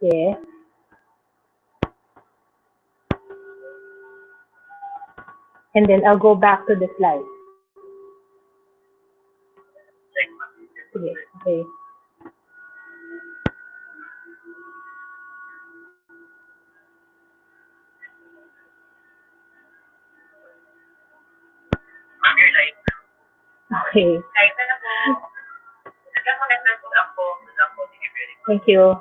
Yes. And then I'll go back to the slide. Sige. Okay. Okay. Thank you.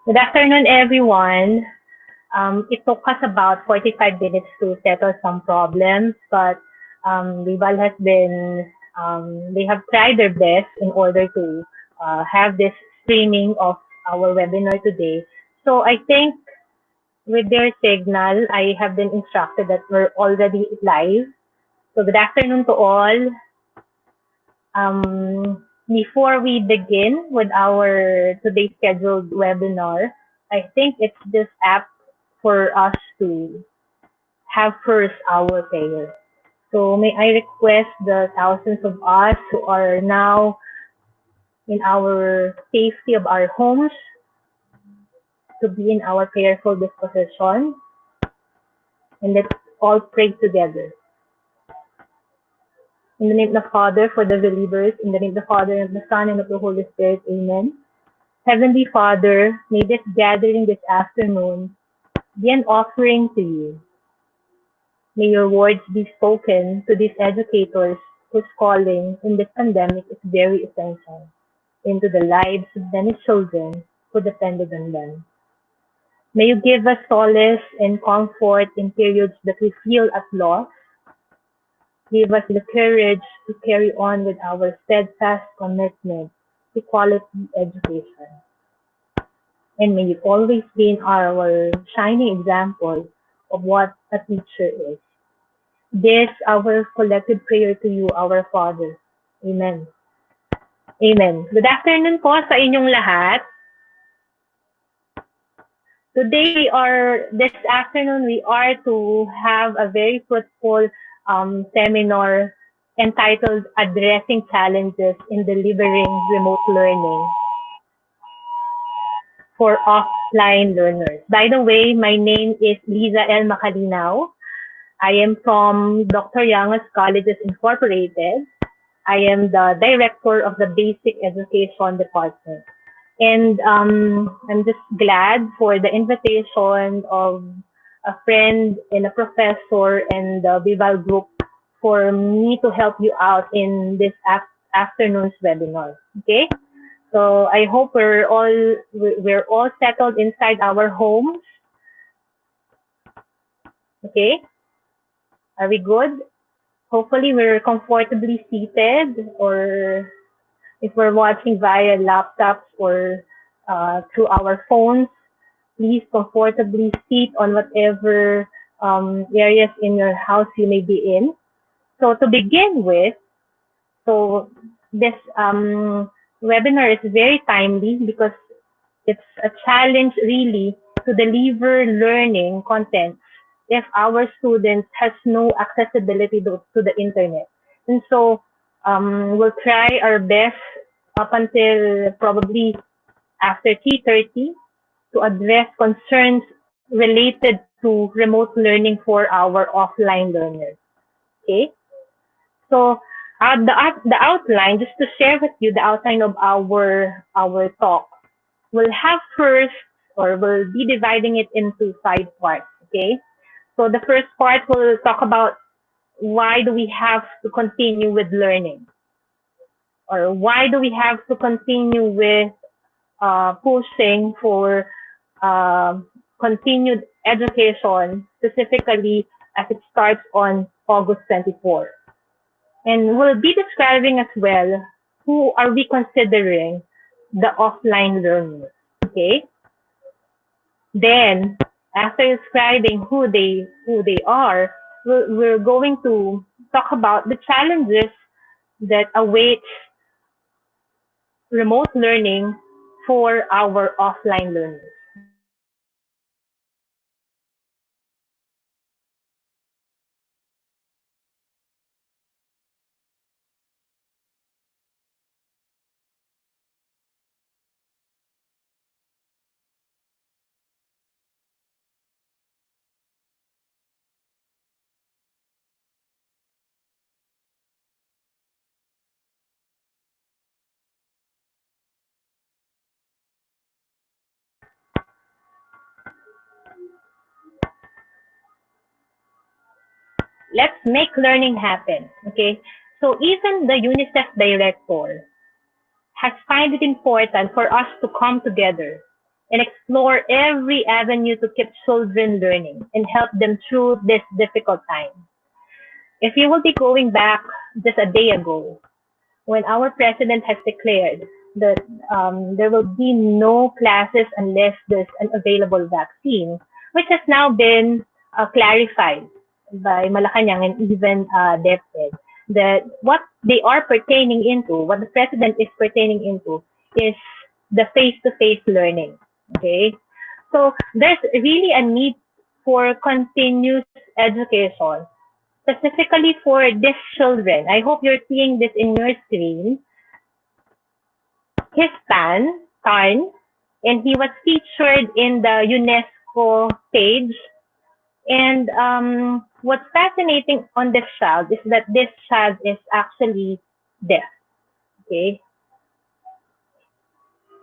Good afternoon, everyone. It took us about 45 minutes to settle some problems, but Rival has been, they have tried their best in order to have this streaming of our webinar today. So I think with their signal, I have been instructed that we're already live. So good afternoon to all. Before we begin with our today's scheduled webinar, I think it's just apt for us to have first our prayer. So may I request the thousands of us who are now in our safety of our homes to be in our prayerful disposition, and let's all pray together. In the name of the Father, for the believers, in the name of the Father, and of the Son, and of the Holy Spirit, amen. Heavenly Father, may this gathering this afternoon be an offering to you. May your words be spoken to these educators whose calling in this pandemic is very essential into the lives of many children who depended on them. May you give us solace and comfort in periods that we feel at loss. Give us the courage to carry on with our steadfast commitment to quality education. And may you always be our shining example of what a teacher is. This our collective prayer to you, our Father. Amen. Amen. Good afternoon po sa inyong lahat. This afternoon, we are to have a very fruitful seminar entitled Addressing Challenges in Delivering Remote Learning for Offline Learners. By the way, my name is Liza L. Macalinaw. I am from Dr. Yangas Colleges Incorporated. I am the director of the Basic Education Department. And I'm just glad for the invitation of a friend and a professor and the Vival Group for me to help you out in this afternoon's webinar. Okay, so I hope we're all settled inside our homes. Okay, are we good? Hopefully we're comfortably seated, or if we're watching via laptops or through our phones, please comfortably sit on whatever areas in your house you may be in. So to begin with, so this webinar is very timely because it's a challenge really to deliver learning content if our students has no accessibility to the internet. And so we'll try our best up until probably after 3:30 to address concerns related to remote learning for our offline learners. Okay, so the outline, just to share with you the outline of our talk, we'll have first, or we'll be dividing it into 5 parts. Okay, so the first part will talk about why do we have to continue with learning, or why do we have to continue with pushing for uh, continued education, specifically as it starts on August 24. And we'll be describing as well who are we considering the offline learners. Okay. Then, after describing who they are, we're going to talk about the challenges that await remote learning for our offline learners. Let's make learning happen. Okay. So even the UNICEF director has found it important for us to come together and explore every avenue to keep children learning and help them through this difficult time. If you will be going back just a day ago, when our president has declared that there will be no classes unless there's an available vaccine, which has now been clarified by Malacanang and even DepEd, that what they are pertaining into, what the president is pertaining into, is the face-to-face learning. Okay, so there's really a need for continuous education specifically for these children. I hope you're seeing this in your screen. His Tan, and he was featured in the UNESCO page. And what's fascinating on this child is that this child is actually deaf. Okay,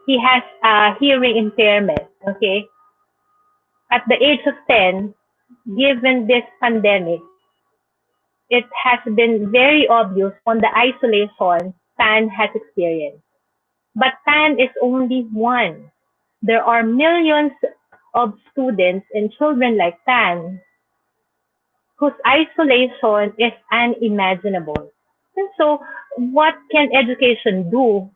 he has a hearing impairment. Okay, at the age of 10, given this pandemic, it has been very obvious on the isolation Tan has experienced. But Tan is only one. There are millions of students and children like Tan whose isolation is unimaginable. And so, what can education do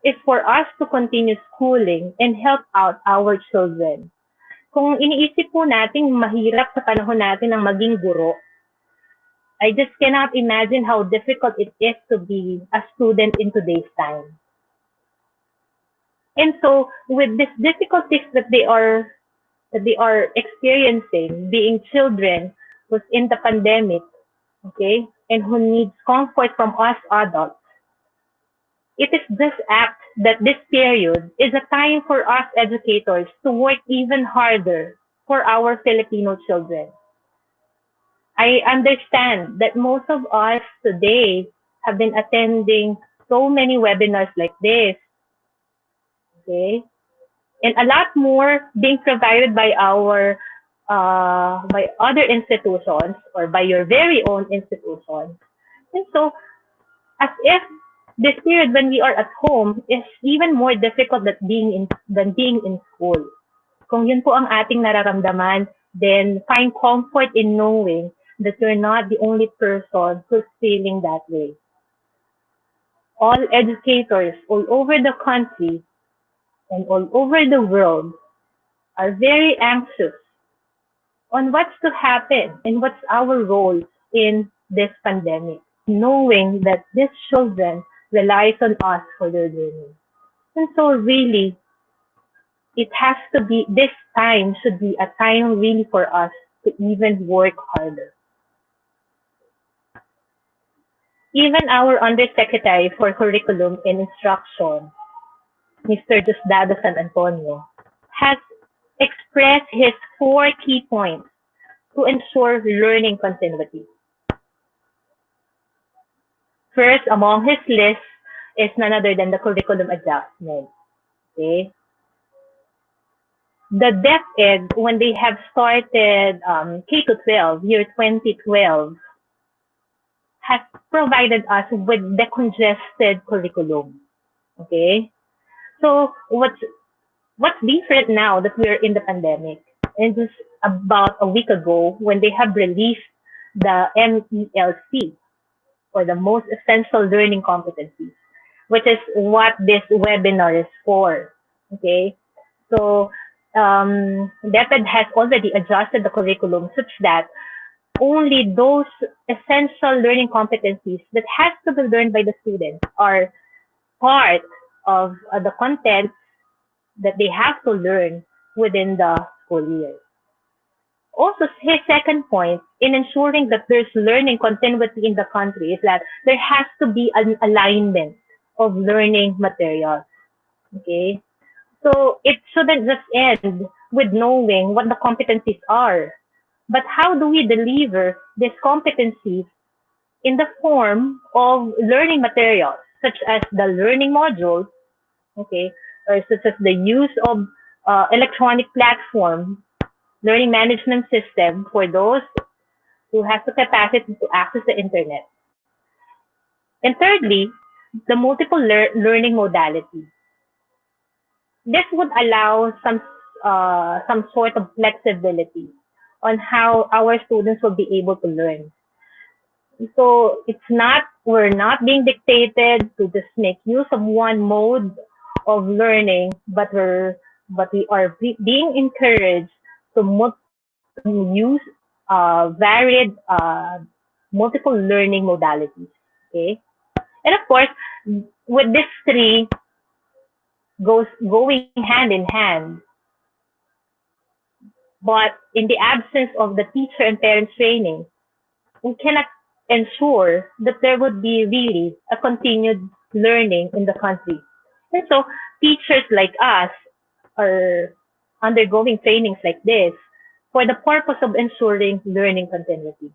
is for us to continue schooling and help out our children. Kung iniisip po natin mahirap sa panahon natin ang maging guro, I just cannot imagine how difficult it is to be a student in today's time. And so, with these difficulties that they are experiencing, being children who's in the pandemic, okay, and who needs comfort from us adults, it is this act that this period is a time for us educators to work even harder for our Filipino children. I understand that most of us today have been attending so many webinars like this, okay? And a lot more being provided by other institutions or by your very own institution. And so, as if this period when we are at home is even more difficult than being in school. Kung yun po ang ating nararamdaman, then find comfort in knowing that you're not the only person who's feeling that way. All educators all over the country and all over the world are very anxious on what's to happen and what's our role in this pandemic, knowing that these children relies on us for their learning. And so really, it has to be, this time should be a time really for us to even work harder. Even our Undersecretary for Curriculum and Instruction, Mr. Diosdado San Antonio, has expressed his 4 key points to ensure learning continuity. First among his list is none other than the curriculum adjustment. Okay? The DepEd, when they have started K to 12, year 2012, has provided us with decongested curriculum. Okay? So what's different now that we're in the pandemic? And just about a week ago, when they have released the MELC, or the most essential learning competencies, which is what this webinar is for. Okay, so DepEd has already adjusted the curriculum such that only those essential learning competencies that has to be learned by the students are part of the content that they have to learn within the school year. Also, his second point in ensuring that there's learning continuity in the country is that there has to be an alignment of learning materials. Okay? So it shouldn't just end with knowing what the competencies are, but how do we deliver these competencies in the form of learning materials, such as the learning modules, okay, or such as the use of electronic platform, learning management system for those who has the capacity to access the internet. And thirdly, the multiple learning modality. This would allow some sort of flexibility on how our students will be able to learn. So we're not being dictated to just make use of one mode of learning, but we are being encouraged to use varied multiple learning modalities. Okay, and of course, with these three going hand in hand, but in the absence of the teacher and parents training, we cannot ensure that there would be really a continued learning in the country. And so teachers like us are undergoing trainings like this for the purpose of ensuring learning continuity.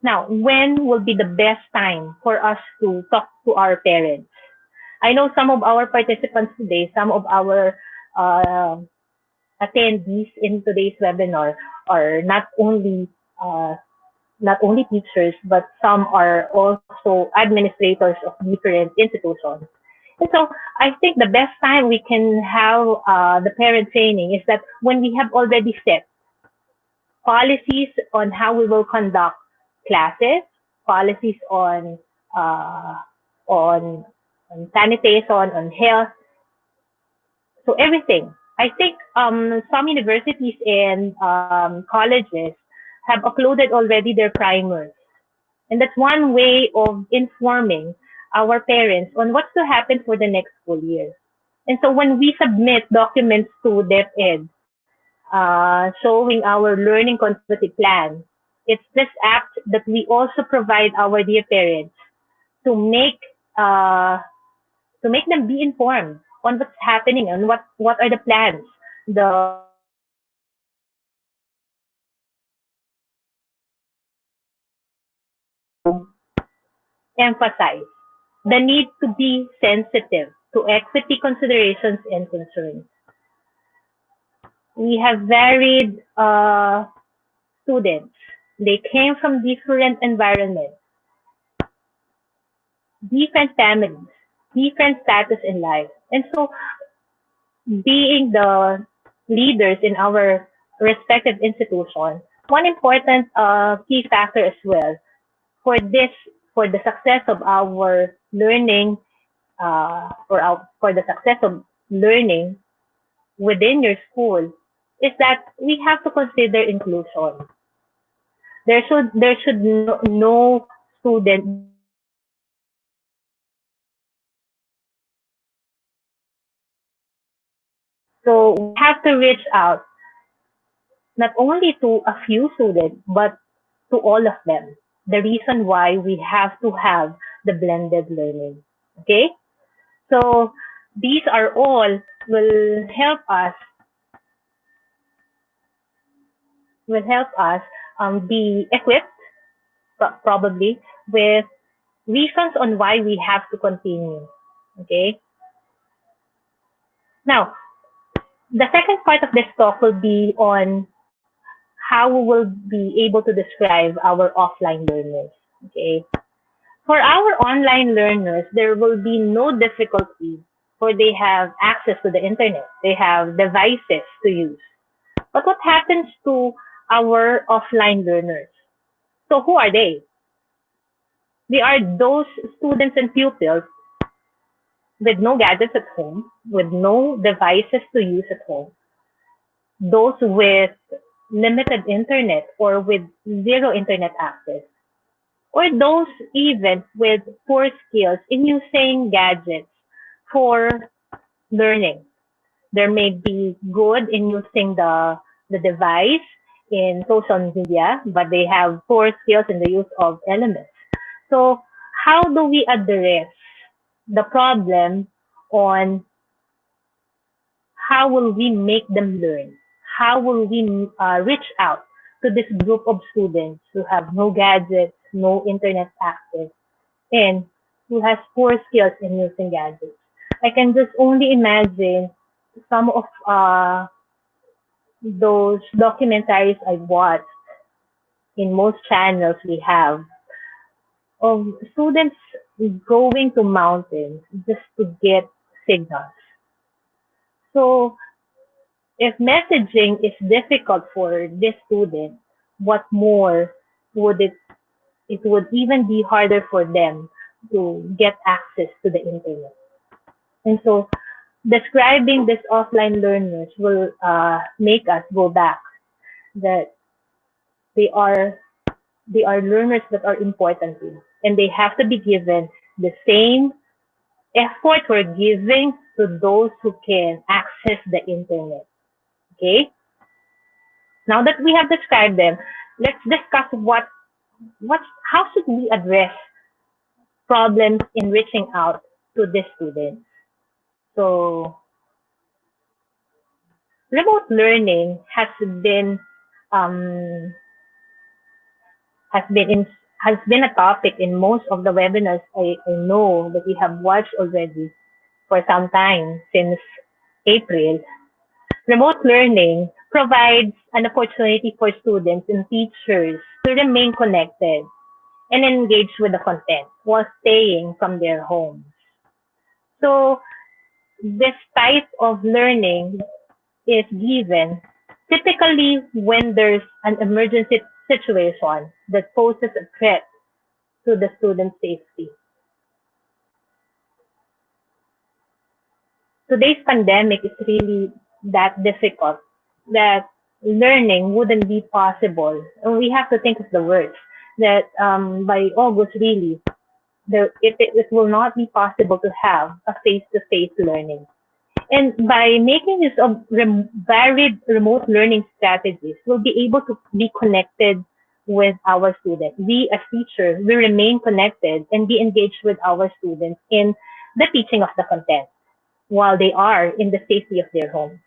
Now, when will be the best time for us to talk to our parents? I know some of our participants today, some of our uh, attendees in today's webinar are uh, not only teachers, but some are also administrators of different institutions. And so I think the best time we can have the parent training is that when we have already set policies on how we will conduct classes, policies uh, on, on sanitation, on health, so everything. I think some universities and colleges have uploaded already their primers. And that's one way of informing our parents on what's to happen for the next school year. And so when we submit documents to DepEd showing our learning continuity plan, it's this act that we also provide our dear parents to uh, make them be informed on what's happening and what are the plans, the emphasize the need to be sensitive to equity considerations and concerns. We have varied students. They came from different environments, different families, different status in life. And so being the leaders in our respective institution, one important key factor as well for this for the success of our learning for the success of learning within your school is that we have to consider inclusion. There should no student so we have to reach out not only to a few students but to all of them. The reason why we have to have the blended learning. Okay? So these are all will help us be equipped probably with reasons on why we have to continue. Okay. Now, the second part of this talk will be on how we will be able to describe our offline learners. Okay. For our online learners, there will be no difficulty for they have access to the internet. They have devices to use. But what happens to our offline learners? So who are they? They are those students and pupils with no gadgets at home, with no devices to use at home, those with limited internet or with zero internet access, or those even with poor skills in using gadgets for learning. There may be good in using the device in social media, but they have poor skills in the use of elements. So how do we address the problem on how will we make them learn? How will we reach out to this group of students who have no gadgets, no internet access, and who has poor skills in using gadgets? I can just only imagine some of those documentaries I watched in most channels we have of students going to mountains just to get signals. So if messaging is difficult for this student, what more would it would even be harder for them to get access to the internet. And so describing these offline learners will make us go back that they are they are learners that are important to you, and they have to be given the same effort we're giving to those who can access the internet. Okay? Now that we have described them, let's discuss what how should we address problems in reaching out to the students. So remote learning um, has been in, has been a topic in most of the webinars I know that we have watched already for some time since April. Remote learning provides an opportunity for students and teachers to remain connected and engage with the content while staying from their homes. So this type of learning is given typically when there's an emergency situation that poses a threat to the student's safety. Today's pandemic is really that difficult that learning wouldn't be possible. And we have to think of the worst that by August, really, it will not be possible to have a face to face learning. And by making use of varied remote learning strategies, we'll be able to be connected with our students. We, as teachers, will remain connected and be engaged with our students in the teaching of the content while they are in the safety of their homes.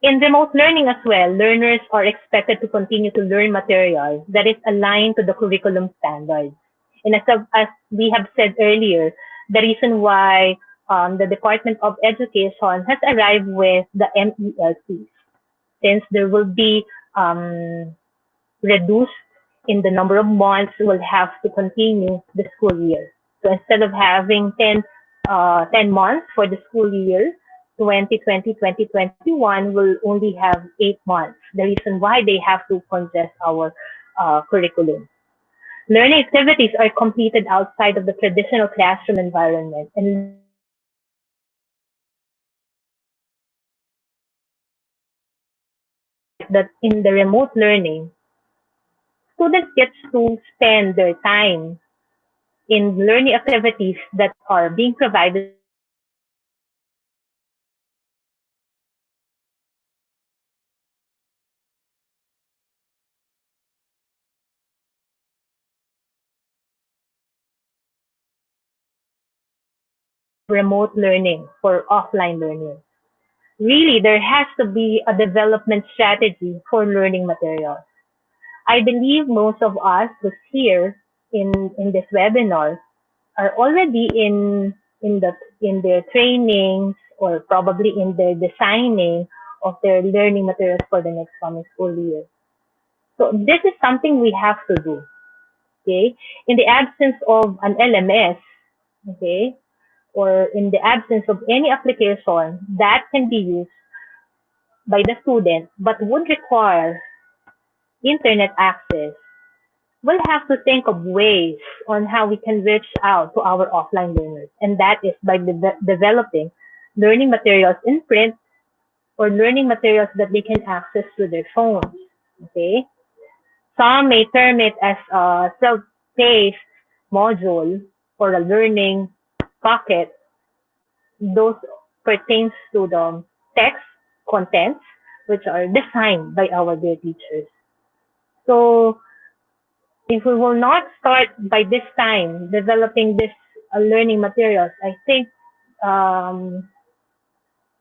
In remote learning as well, learners are expected to continue to learn material that is aligned to the curriculum standards. And as we have said earlier, the reason why the Department of Education has arrived with the MELC, since there will be reduced in the number of months we'll have to continue the school year. So instead of having 10 months for the school year, 2020-2021 will only have 8 months. The reason why they have to congest our curriculum. Learning activities are completed outside of the traditional classroom environment, and that in the remote learning, students get to spend their time in learning activities that are being provided remote learning for offline learning. Really, there has to be a development strategy for learning materials. I believe most of us who's here in this webinar are already in their trainings or probably in their designing of their learning materials for the next coming school year. So this is something we have to do. Okay, in the absence of an LMS, okay, or in the absence of any application that can be used by the student but would require internet access, we'll have to think of ways on how we can reach out to our offline learners. And that is by developing learning materials in print or learning materials that they can access through their phones. Okay? Some may term it as a self-paced module or a learning pocket. Those pertains to the text contents which are designed by our dear teachers. So if we will not start by this time developing this learning materials, I think um,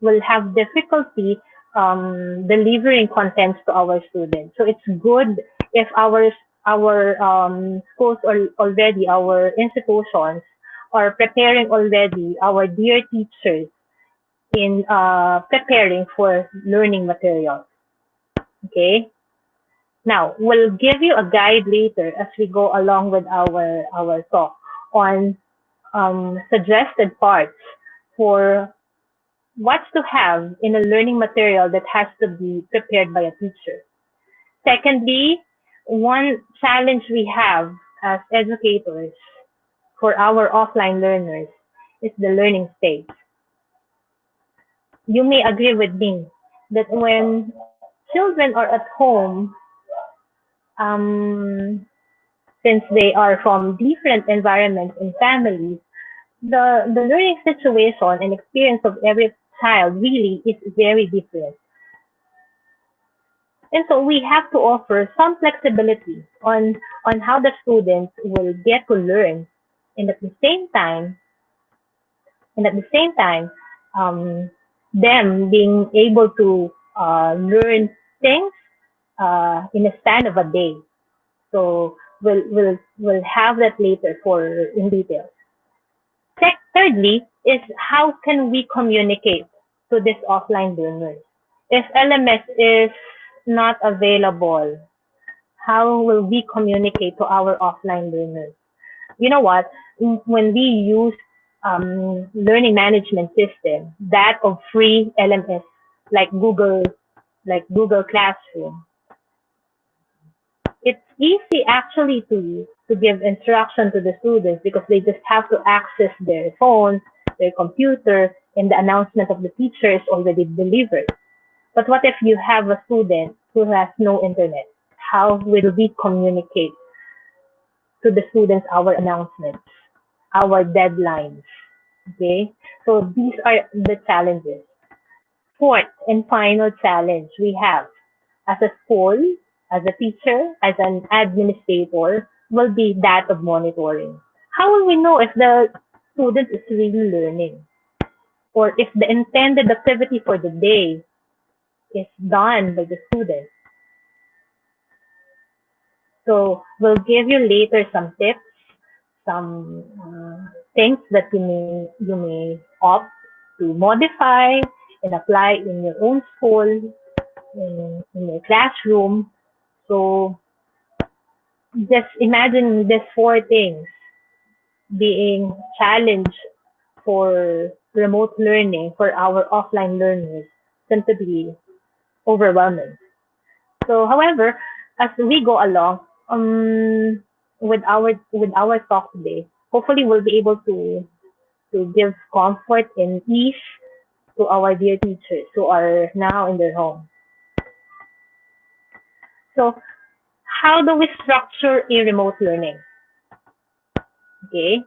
we'll have difficulty delivering contents to our students. So it's good if our schools or already our institutions are preparing already our dear teachers in preparing for learning materials. Okay. Now, we'll give you a guide later as we go along with our talk on suggested parts for what's to have in a learning material that has to be prepared by a teacher. Secondly, one challenge we have as educators for our offline learners is the learning stage. You may agree with me that when children are at home, um, since they are from different environments and families, the learning situation and experience of every child really is very different. And so we have to offer some flexibility on how the students will get to learn, and at the same time, and at the same time, um, them being able to learn things in a span of a day. So we'll have that later for in detail. Thirdly, is how can we communicate to these offline learners? If LMS is not available, how will we communicate to our offline learners? You know what? When we use learning management system, that of free LMS like Google Classroom, it's easy actually to give instruction to the students because they just have to access their phone, their computer, and the announcement of the teacher is already delivered. But what if you have a student who has no internet? How will we communicate to the students our announcements, our deadlines? Okay, so these are the challenges. Fourth and final challenge we have as a school, as a teacher, as an administrator will be that of monitoring. How will we know if the student is really learning or if the intended activity for the day is done by the student? So we'll give you later some tips, some things that you may opt to modify and apply in your own school, in your classroom. So just imagine these four things being challenged for remote learning for our offline learners tend to be overwhelming. So, however, as we go along with our talk today, hopefully we'll be able to give comfort and ease to our dear teachers who are now in their home. So, how do we structure a remote learning? Okay,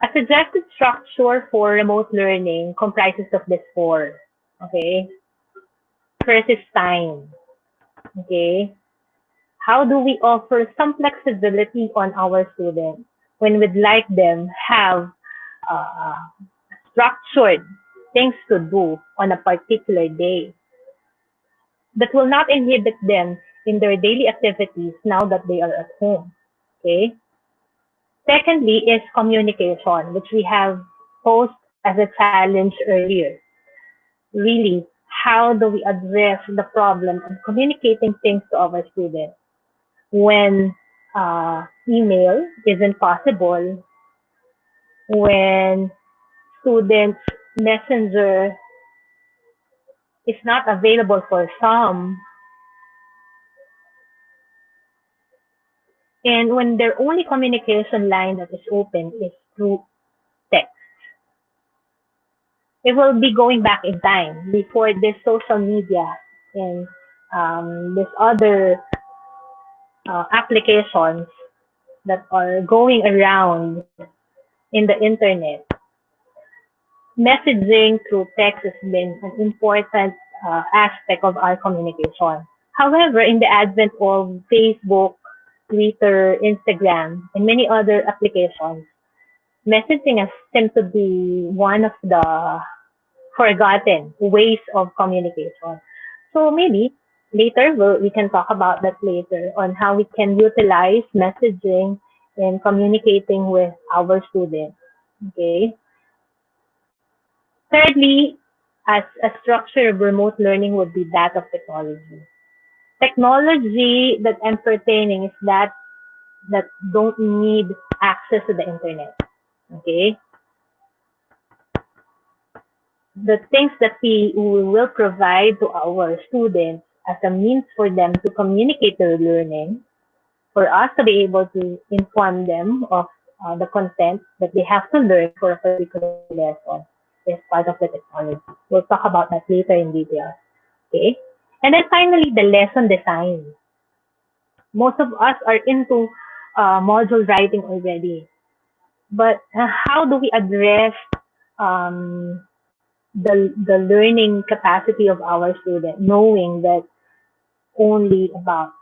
a suggested structure for remote learning comprises of these four. Okay, first is time. Okay, how do we offer some flexibility on our students when we'd like them have uh, structured things to do on a particular day that will not inhibit them in their daily activities now that they are at home. Okay. Secondly is communication, which we have posed as a challenge earlier. Really, how do we address the problem of communicating things to our students when email isn't possible, when students' messenger is not available for some, and when their only communication line that is open is through text. It will be going back in time before this social media and this other applications that are going around in the internet. Messaging through text has been an important aspect of our communication. However, in the advent of Facebook, Twitter, Instagram, and many other applications, messaging has seemed to be one of the forgotten ways of communication. So maybe later we can talk about that later on how we can utilize messaging in communicating with our students. Okay. Thirdly, as a structure of remote learning would be that of technology. Technology that I'm pertaining is that don't need access to the internet. Okay, the things that we will provide to our students as a means for them to communicate their learning, for us to be able to inform them of the content that they have to learn for a particular lesson is part of the technology. We'll talk about that later in detail. Okay, and then finally the lesson design. Most of us are into module writing already, but how do we address um, the learning capacity of our student, knowing that only about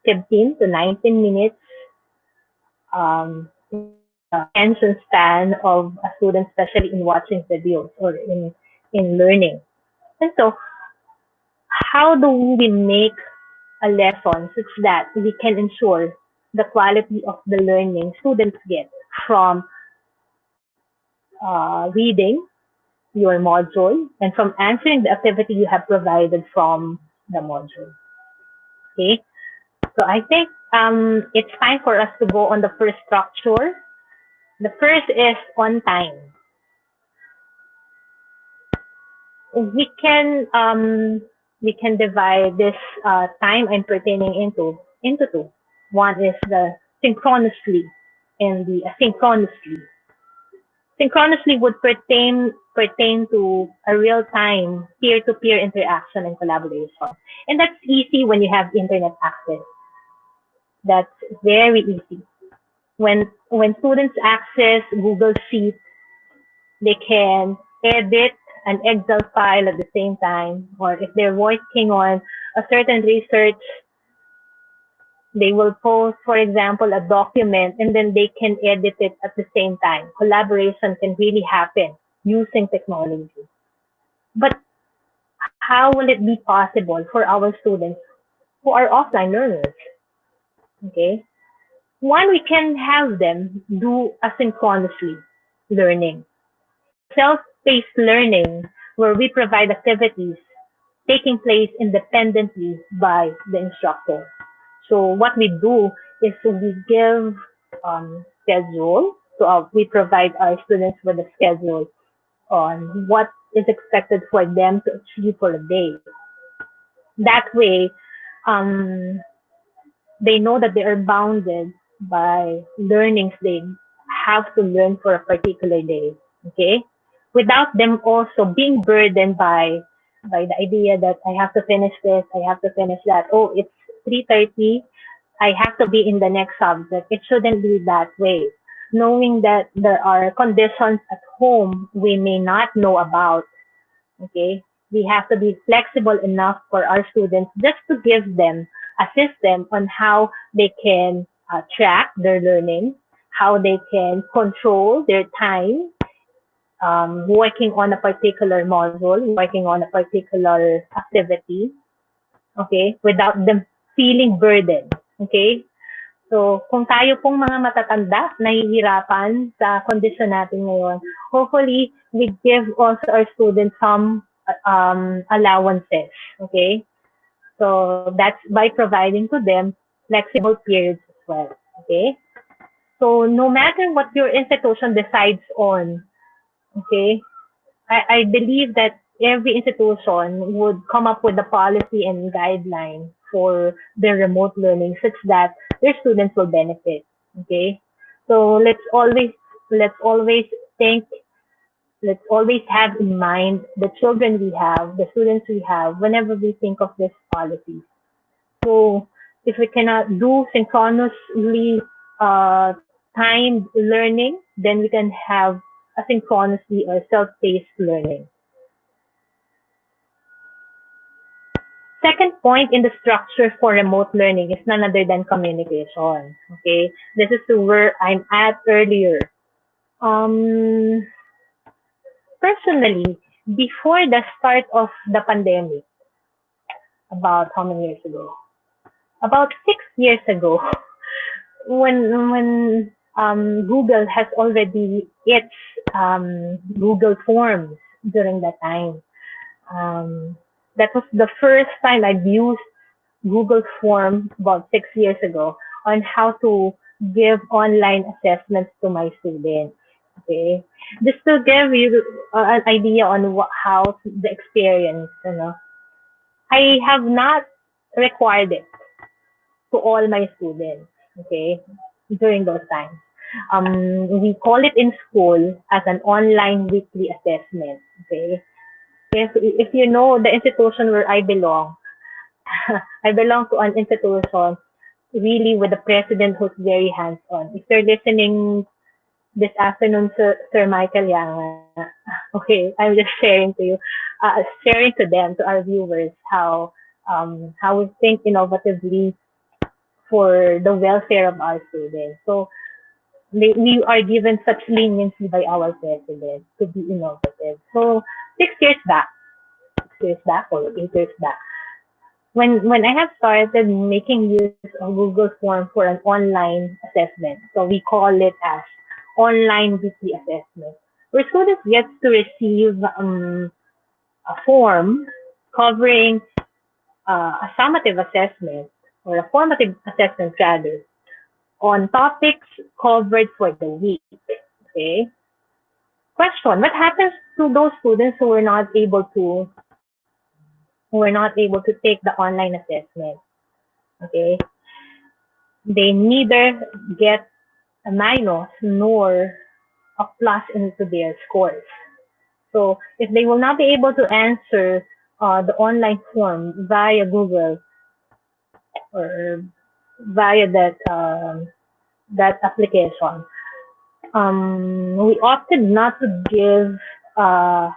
15 to 19 minutes is the attention span of a student, especially in watching videos or in learning. And so, how do we make a lesson such that we can ensure the quality of the learning students get from reading your module and from answering the activity you have provided from the module? Okay, so I think it's time for us to go on the first structure. The first is on time. We can um, we can divide this time I'm pertaining into two. One is the synchronously and the asynchronously. Synchronously would pertain to a real time peer to peer interaction and collaboration, and that's easy when you have internet access. That's very easy. When students access Google Sheets, they can edit an Excel file at the same time, or if they're working on a certain research, they will post, for example, a document and then they can edit it at the same time. Collaboration can really happen using technology. But how will it be possible for our students who are offline learners? Okay. One, we can have them do asynchronously learning. Self-paced learning where we provide activities taking place independently by the instructor. So what we do is we give schedule. So we provide our students with a schedule on what is expected for them to achieve for a day. That way, um, they know that they are bounded by learnings they have to learn for a particular day. Okay, without them also being burdened by the idea that I have to finish this, I have to finish that. Oh, it's 3:30. I have to be in the next subject. It shouldn't be that way. Knowing that there are conditions at home we may not know about, okay, we have to be flexible enough for our students just to give them a system on how they can track their learning, how they can control their time, working on a particular module, working on a particular activity, okay, without them feeling burdened, okay? So, kung tayo pong mga matatanda nahihirapan sa kondisyon natin ngayon, hopefully, we give also our students some allowances, okay? So, that's by providing to them flexible periods as well, okay? So, no matter what your institution decides on, okay, I believe that every institution would come up with a policy and guideline for their remote learning such that their students will benefit. Okay. So let's always think, let's always have in mind the children we have, the students we have whenever we think of this policy. So if we cannot do synchronously timed learning, then we can have asynchronously or self-paced learning. Second point in the structure for remote learning is none other than communication. Okay, this is where I'm at earlier. Um, Personally, before the start of the pandemic, about how many years ago? About 6 years ago, when Google has already its Google Forms. during that time. Um, that was the first time I've used Google Form about 6 years ago on how to give online assessments to my students. Okay, just to give you an idea on how the experience, I have not required it to all my students. Okay, during those times. We call it in school as an online weekly assessment. Okay, if you know the institution where I belong, I belong to an institution really with the president who's very hands-on. If you're listening this afternoon, Sir Michael Yang, okay, I'm just sharing to you, sharing to them, to our viewers, how we think innovatively for the welfare of our students. So we are given such leniency by our president to be innovative. So 6 years back, 6 years back or 8 years back, when I have started making use of Google Form for an online assessment, so we call it as online weekly assessment, where students get to receive a form covering a summative assessment or a formative assessment rather on topics covered for the week. Okay. Question: what happens to those students who were not able to take the online assessment? Okay. They neither get a minus nor a plus into their scores. So if they will not be able to answer the online form via Google or via that application, we opted not to give uh,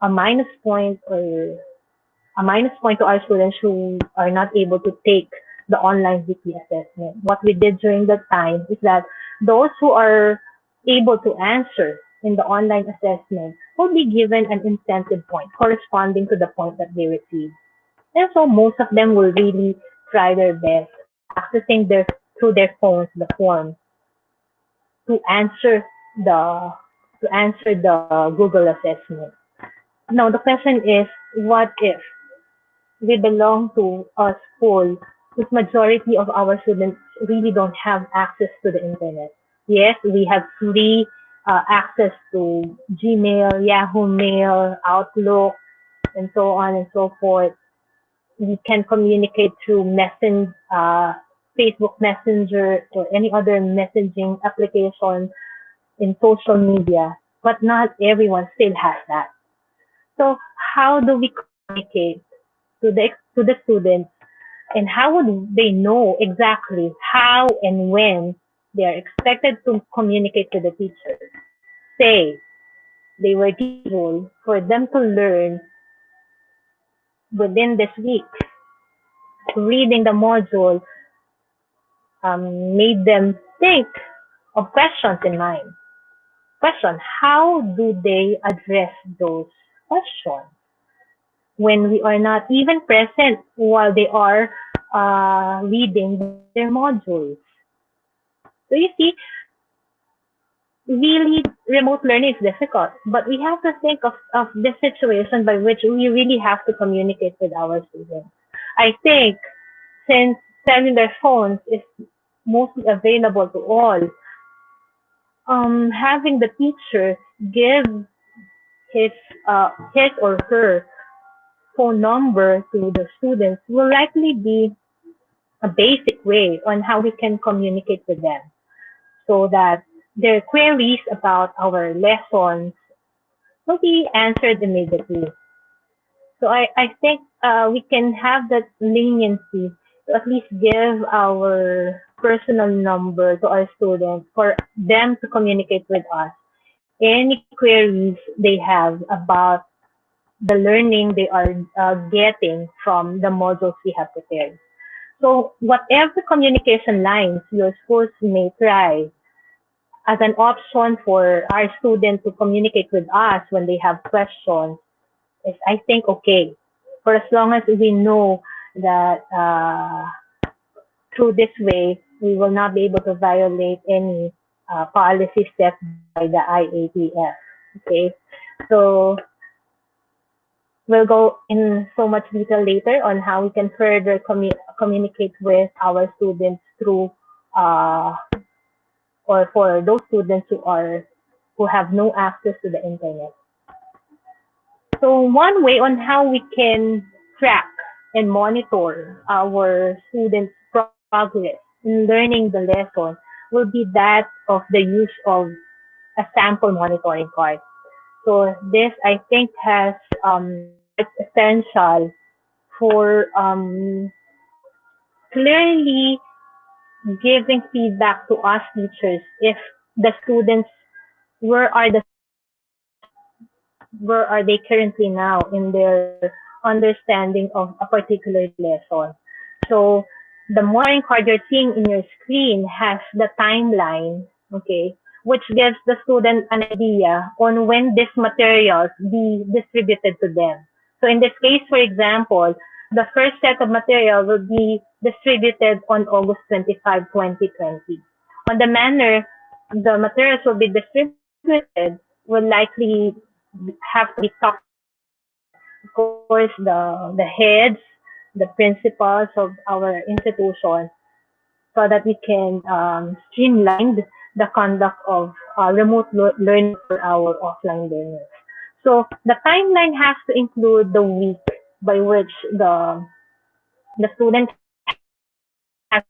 a minus point or a minus point to our students who are not able to take the online weekly assessment. What we did during that time is that those who are able to answer in the online assessment will be given an incentive point corresponding to the point that they received. And so most of them will really try their best accessing through their phones the form to answer the the Google assessment. Now the question is, what if we belong to a school whose majority of our students really don't have access to the internet? Yes, we have free access to Gmail, Yahoo Mail, Outlook, and so on and so forth. We can communicate through Facebook Messenger or any other messaging application in social media, but not everyone still has that. So how do we communicate to the students, and how would they know exactly how and when they are expected to communicate to the teacher? Say they were given a module for them to learn within this week. Reading the module made them think of questions in mind. Question: how do they address those questions when we are not even present while they are reading their modules? So you see, really remote learning is difficult, but we have to think of this situation by which we really have to communicate with our students. I think since cellular phones is mostly available to all, having the teacher give his his or her phone number to the students will likely be a basic way on how we can communicate with them so that their queries about our lessons will be answered immediately. So I think we can have that leniency to at least give our personal number to our students for them to communicate with us. Any queries they have about the learning they are getting from the modules we have prepared. So whatever communication lines your schools may try as an option for our students to communicate with us when they have questions is, I think, okay. For as long as we know that through this way, we will not be able to violate any policy set by the IATF. Okay, so We'll go in so much detail later on how we can further communicate with our students through uh, or for those students who have no access to the internet. So one way on how we can track and monitor our students' progress in learning the lesson will be that of the use of a sample monitoring card. So this I think has it's essential for clearly giving feedback to us teachers if the students where are the where are they currently now in their understanding of a particular lesson. So the monitoring card you're seeing in your screen has the timeline, okay, which gives the student an idea on when these materials be distributed to them. So in this case, for example, the first set of material will be distributed on August 25, 2020. On the manner the materials will be distributed will likely have to be talked of course the heads, the principals of our institution so that we can streamline the conduct of remote learning for our offline learners. So the timeline has to include the week by which the student has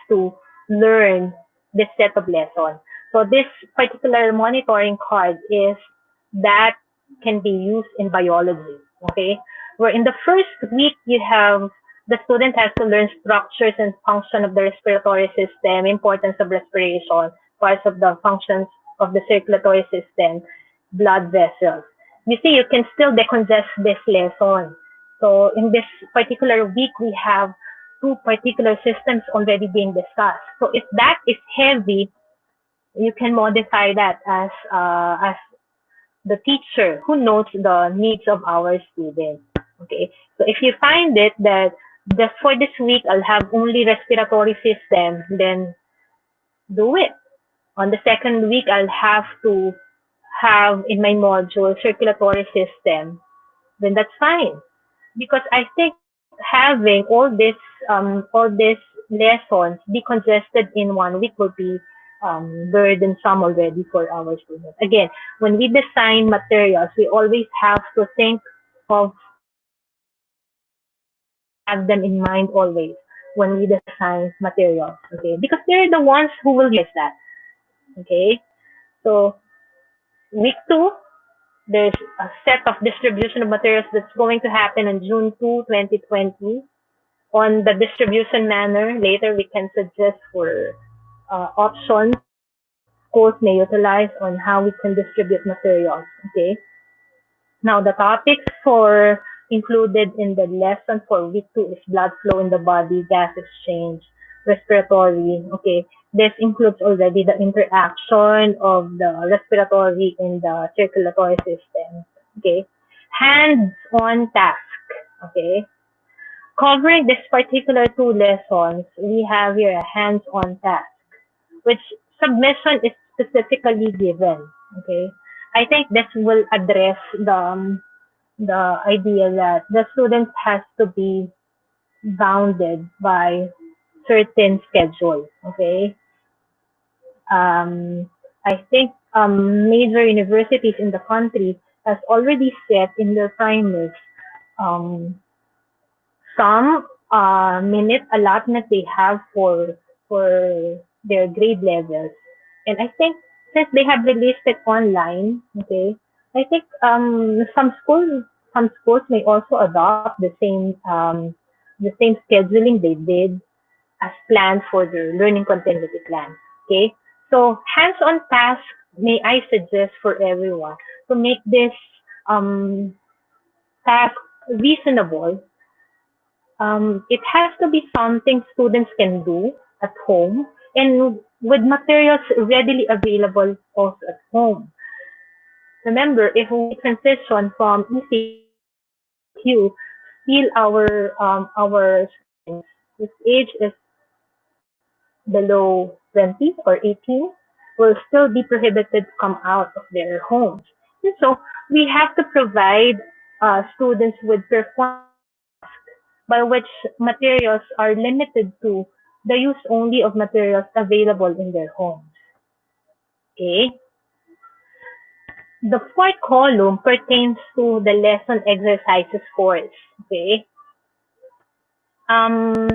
to learn this set of lessons. So this particular monitoring card is that can be used in biology. Okay, where in the first week you have the student has to learn structures and function of the respiratory system, importance of respiration, parts of the functions of the circulatory system, blood vessels. You see, you can still decongest this lesson. So in this particular week, we have two particular systems already being discussed. So if that is heavy, you can modify that as the teacher who knows the needs of our students. Okay, so if you find it that just for this week I'll have only respiratory system, then do it. On the second week I'll have to have in my module circulatory system, then that's fine. Because I think having all these lessons decongested in 1 week will be burdensome already for our students. Again, when we design materials, we always have to think of have them in mind always when we design materials. Okay, because they're the ones who will use that. Okay, so week two, there's a set of distribution of materials that's going to happen on June 2, 2020. On the distribution manner, later we can suggest for options schools may utilize on how we can distribute materials. Okay. Now the topics for included in the lesson for week two is blood flow in the body, gas exchange, respiratory. Okay. This includes already the interaction of the respiratory and the circulatory system. Okay. Hands-on task. Okay. Covering this particular two lessons, we have here a hands-on task, which submission is specifically given. Okay, I think this will address the idea that the student has to be bounded by certain schedule. Okay, I think major universities in the country has already set in their primers um, some minute allotment they have for their grade levels. And I think since they have released it online, okay, I think some schools may also adopt the same scheduling they did as planned for their learning continuity plan. Okay, so hands-on tasks may I suggest for everyone to make this um, task reasonable. It has to be something students can do at home and with materials readily available also at home. Remember, if we transition from ECQ, still our students whose age is below 20 or 18 will still be prohibited to come out of their homes. And so we have to provide students would perform by which materials are limited to the use only of materials available in their homes. Okay. The fourth column pertains to the lesson exercises course. Okay. Um,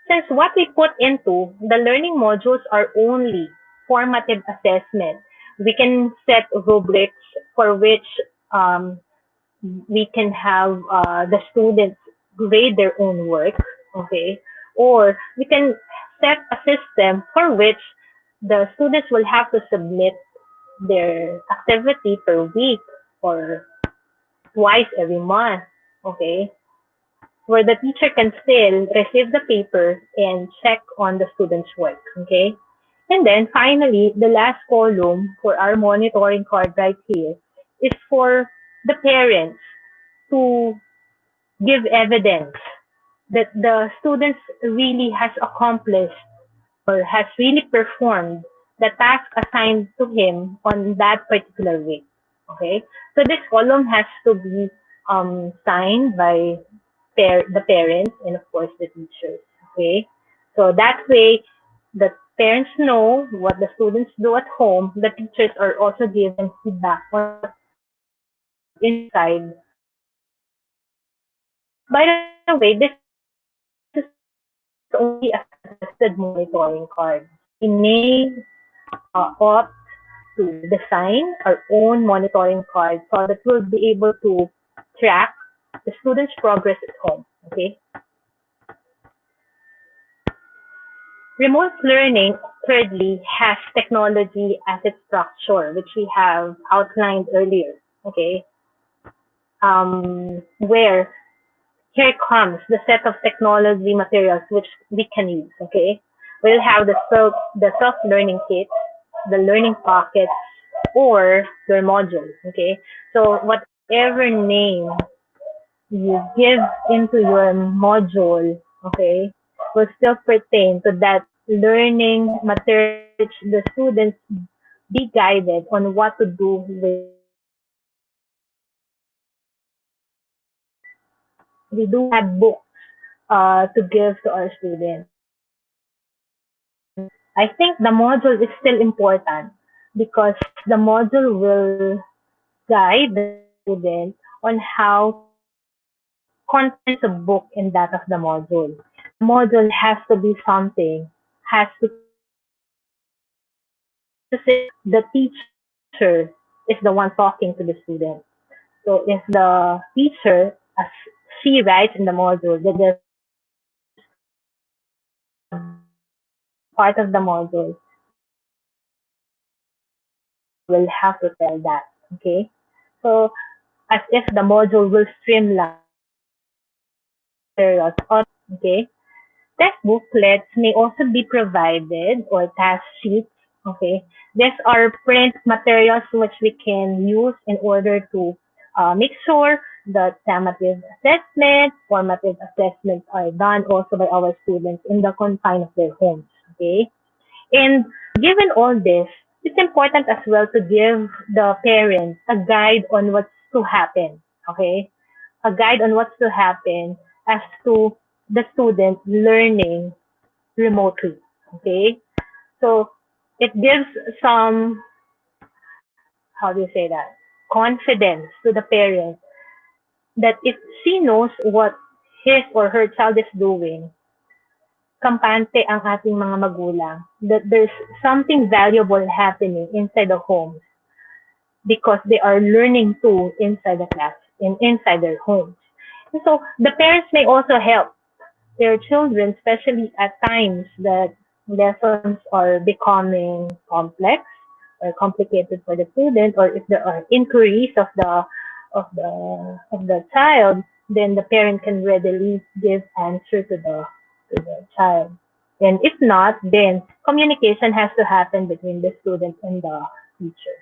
since what we put into the learning modules are only formative assessment, we can set rubrics for which um, we can have the students grade their own work, okay? Or we can set a system for which the students will have to submit their activity per week or twice every month, okay? Where the teacher can still receive the paper and check on the student's work, okay? And then finally, the last column for our monitoring card right here is for the parents to give evidence that the students really has accomplished or has really performed the task assigned to him on that particular week. Okay, so this column has to be signed by the parents and of course the teachers. Okay, so that way the parents know what the students do at home. The teachers are also given feedback on what inside by the way, this is only a suggested monitoring card. We may opt to design our own monitoring card so that we'll be able to track the student's progress at home. Okay. Remote learning, thirdly, has technology as its structure, which we have outlined earlier. Okay. Where here comes the set of technology materials which we can use. Okay, we'll have the self learning kit, the learning pockets, or your module. Okay, so whatever name you give into your module, okay, will still pertain to that learning material which the students be guided on what to do with. We do have books to give to our students. I think the module is still important because the module will guide the student on how contents of book in that of the module. The module has to be something, has to the teacher is the one talking to the student. So if the teacher, as she writes in the module, that the part of the module will have to tell that. Okay. So as if the module will streamline materials. Okay. Test booklets may also be provided or task sheets. Okay. These are print materials which we can use in order to make sure that summative assessments, formative assessments are done also by our students in the confine of their homes. Okay. And given all this, it's important as well to give the parents a guide on what's to happen. Okay, a guide on what's to happen as to the student learning remotely. Okay, so it gives some, how do you say that, confidence to the parent that if she knows what his or her child is doing, kampante ang ating mga magulang that there's something valuable happening inside the home because they are learning too inside the class and inside their homes. And so the parents may also help their children, especially at times that lessons are becoming complex or complicated for the student, or if there are inquiries of the child, then the parent can readily give answer to the child. And if not, then communication has to happen between the student and the teacher.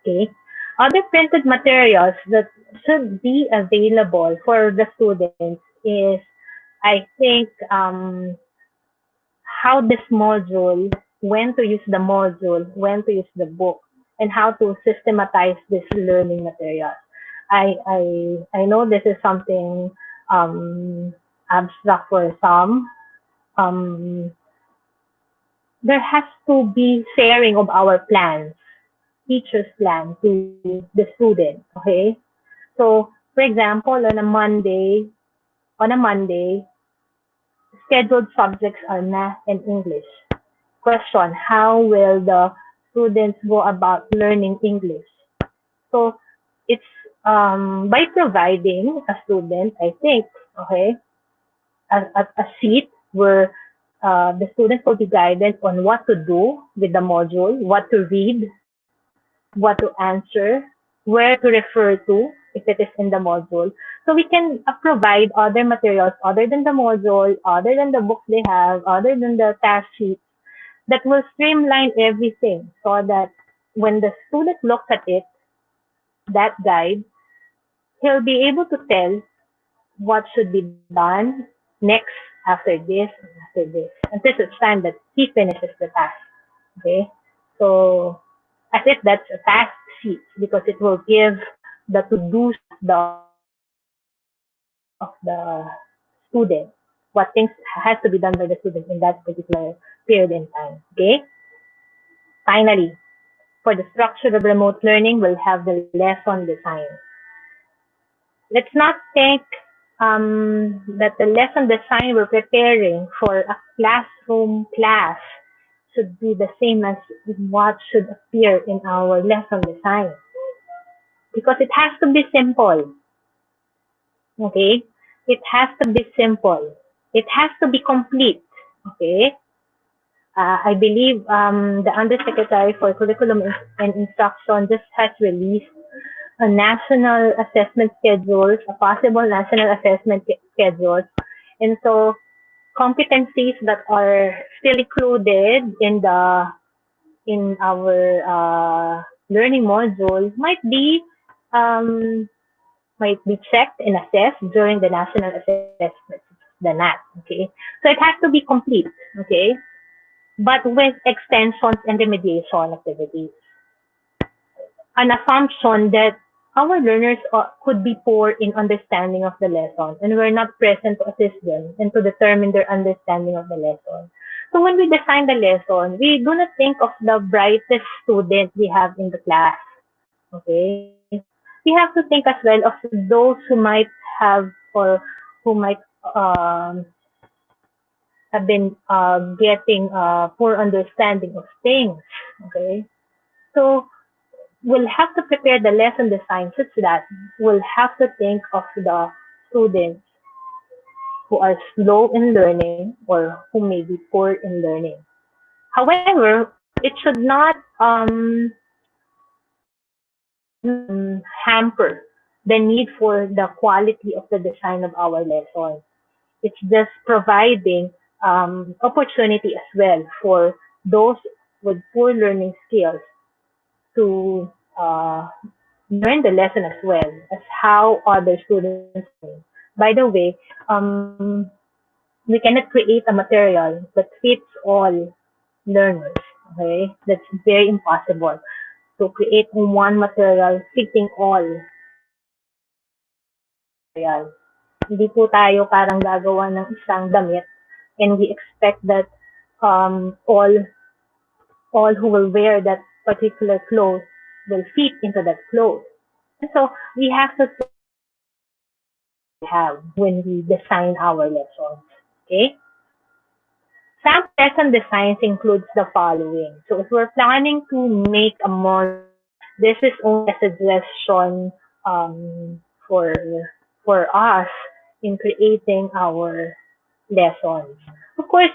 Okay. Other printed materials that should be available for the students is, I think, how this module, when to use the module, when to use the book, and how to systematize this learning materials. I know this is something um, abstract for some. Um, there has to be sharing of our plans, teacher's plan to the student. Okay, so for example, on a Monday, scheduled subjects are math and English. Question: how will the students go about learning English? So it's by providing a student, I think, okay, a sheet where the students will be guided on what to do with the module, what to read, what to answer, where to refer to if it is in the module. So we can provide other materials other than the module, other than the books they have, other than the task sheet that will streamline everything so that when the student looks at it, that guide, he'll be able to tell what should be done next after this and after this until such time that he finishes the task. Okay, so as if that's a task sheet because it will give the to-dos of the student, what things has to be done by the student in that particular period in time. Okay, finally, for the structure of remote learning, we'll have the lesson design. Let's not think that the lesson design we're preparing for a classroom class should be the same as what should appear in our lesson design because it has to be simple. Okay, it has to be simple. It has to be complete. Okay, I believe the Undersecretary for Curriculum and Instruction just has released a national assessment schedules, a possible national assessment schedules. And so competencies that are still included in our learning module um, might be checked and assessed during the national assessment, the NAT. Okay, so it has to be complete. Okay, but with extensions and remediation activities. An assumption that our learners could be poor in understanding of the lesson and we're not present to assist them and to determine their understanding of the lesson. So when we design the lesson, we do not think of the brightest student we have in the class. Okay? We have to think as well of those who might have or who might um, have been getting poor understanding of things. Okay? So we'll have to prepare the lesson design such that we'll have to think of the students who are slow in learning or who may be poor in learning. However, it should not hamper the need for the quality of the design of our lesson. It's just providing opportunity as well for those with poor learning skills to learn the lesson as well as how other students learn. By the way, we cannot create a material that fits all learners. Okay, that's very impossible to create one material fitting all material. Hindi po tayo parang gagawa ng isang damit and we expect that all who will wear that particular clothes will fit into that clothes. And so we have to have when we design our lessons. Okay? Some lesson designs includes the following. So if we're planning to make a module, this is only a suggestion for us in creating our lessons. Of course,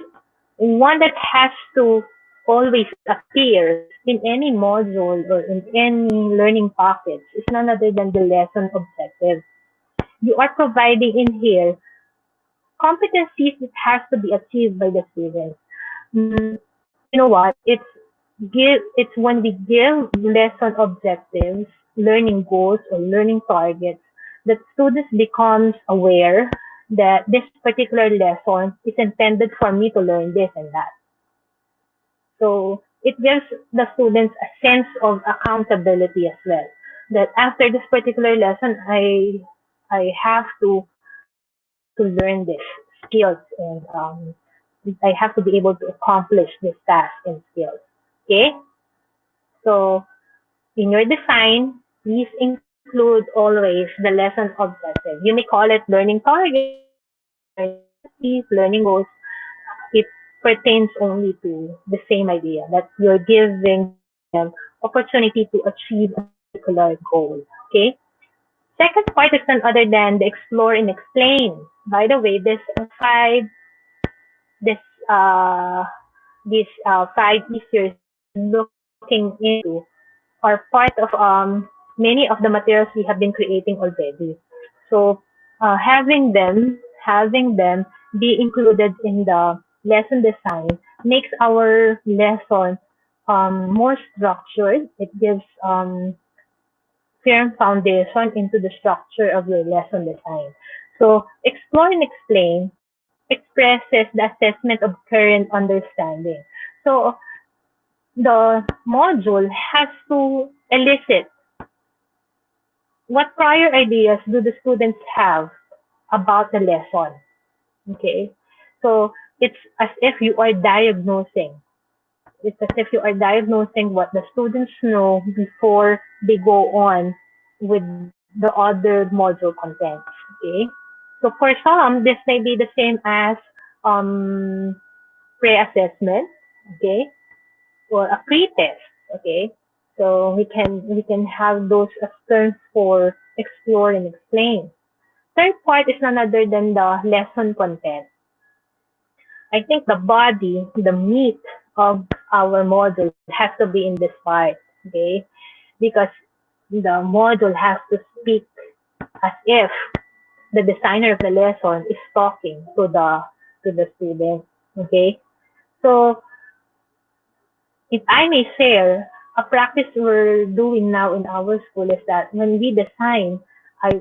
one that has to always appear in any module or in any learning package is none other than the lesson objective. You are providing in here competencies that has to be achieved by the students. Mm, you know what? It's when we give lesson objectives, learning goals, or learning targets that students becomes aware that this particular lesson is intended for me to learn this and that. So it gives the students a sense of accountability as well. that after this particular lesson, I have to learn this skills, and I have to be able to accomplish this task and skills. Okay, so in your design, please include always the lesson objective. You may call it learning targets, learning activities, learning goals. It pertains only to the same idea that you're giving them opportunity to achieve a particular goal. Okay. Second part is none other than the explore and explain. By the way, this uh these 5 issues looking into are part of many of the materials we have been creating already. So having them be included in the lesson design makes our lesson more structured. It gives firm foundation into the structure of your lesson design. So explore and explain expresses the assessment of current understanding. So the module has to elicit what prior ideas do the students have about the lesson. Okay, so it's as if you are diagnosing. It's as if you are diagnosing what the students know before they go on with the other module contents. Okay, so for some, this may be the same as um, pre-assessment. Okay, or a pre-test. Okay, so we can have those as terms for explore and explain. Third part is none other than the lesson content. I think the body, the meat of our module has to be in this part. Okay, because the module has to speak as if the designer of the lesson is talking to the student. Okay, so if I may share, a practice we're doing now in our school is that when we design,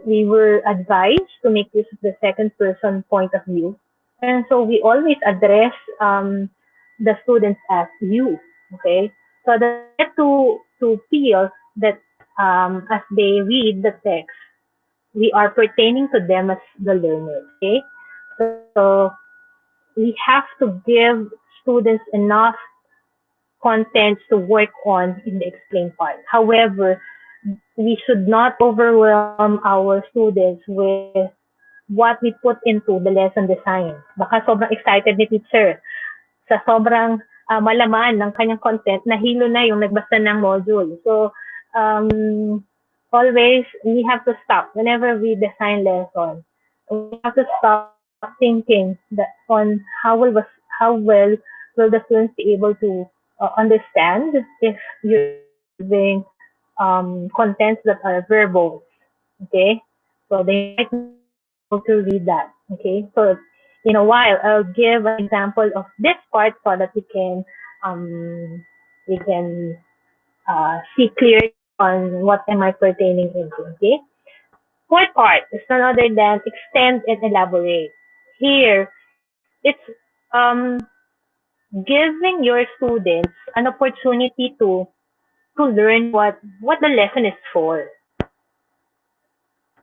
we were advised to make use of the second person point of view. And so we always address the students as you, okay? So that they get to feel that as they read the text, we are pertaining to them as the learner, okay? So we have to give students enough contents to work on in the explain part. However, we should not overwhelm our students with what we put into the lesson design. Baka sobrang excited ni teacher sa sobrang malaman ng kanyang content, nahilo na yung nagbasa ng module. So, um, always we have to stop whenever we design lesson. We have to stop thinking that on how well will the students be able to understand if you're using contents that are verbal. Okay, so they might not be able to read that. Okay, so in a while I'll give an example of this part so that um we can see clearly on what am I pertaining into. Okay, fourth part is none other than extend and elaborate. Here it's um giving your students an opportunity to learn what the lesson is for.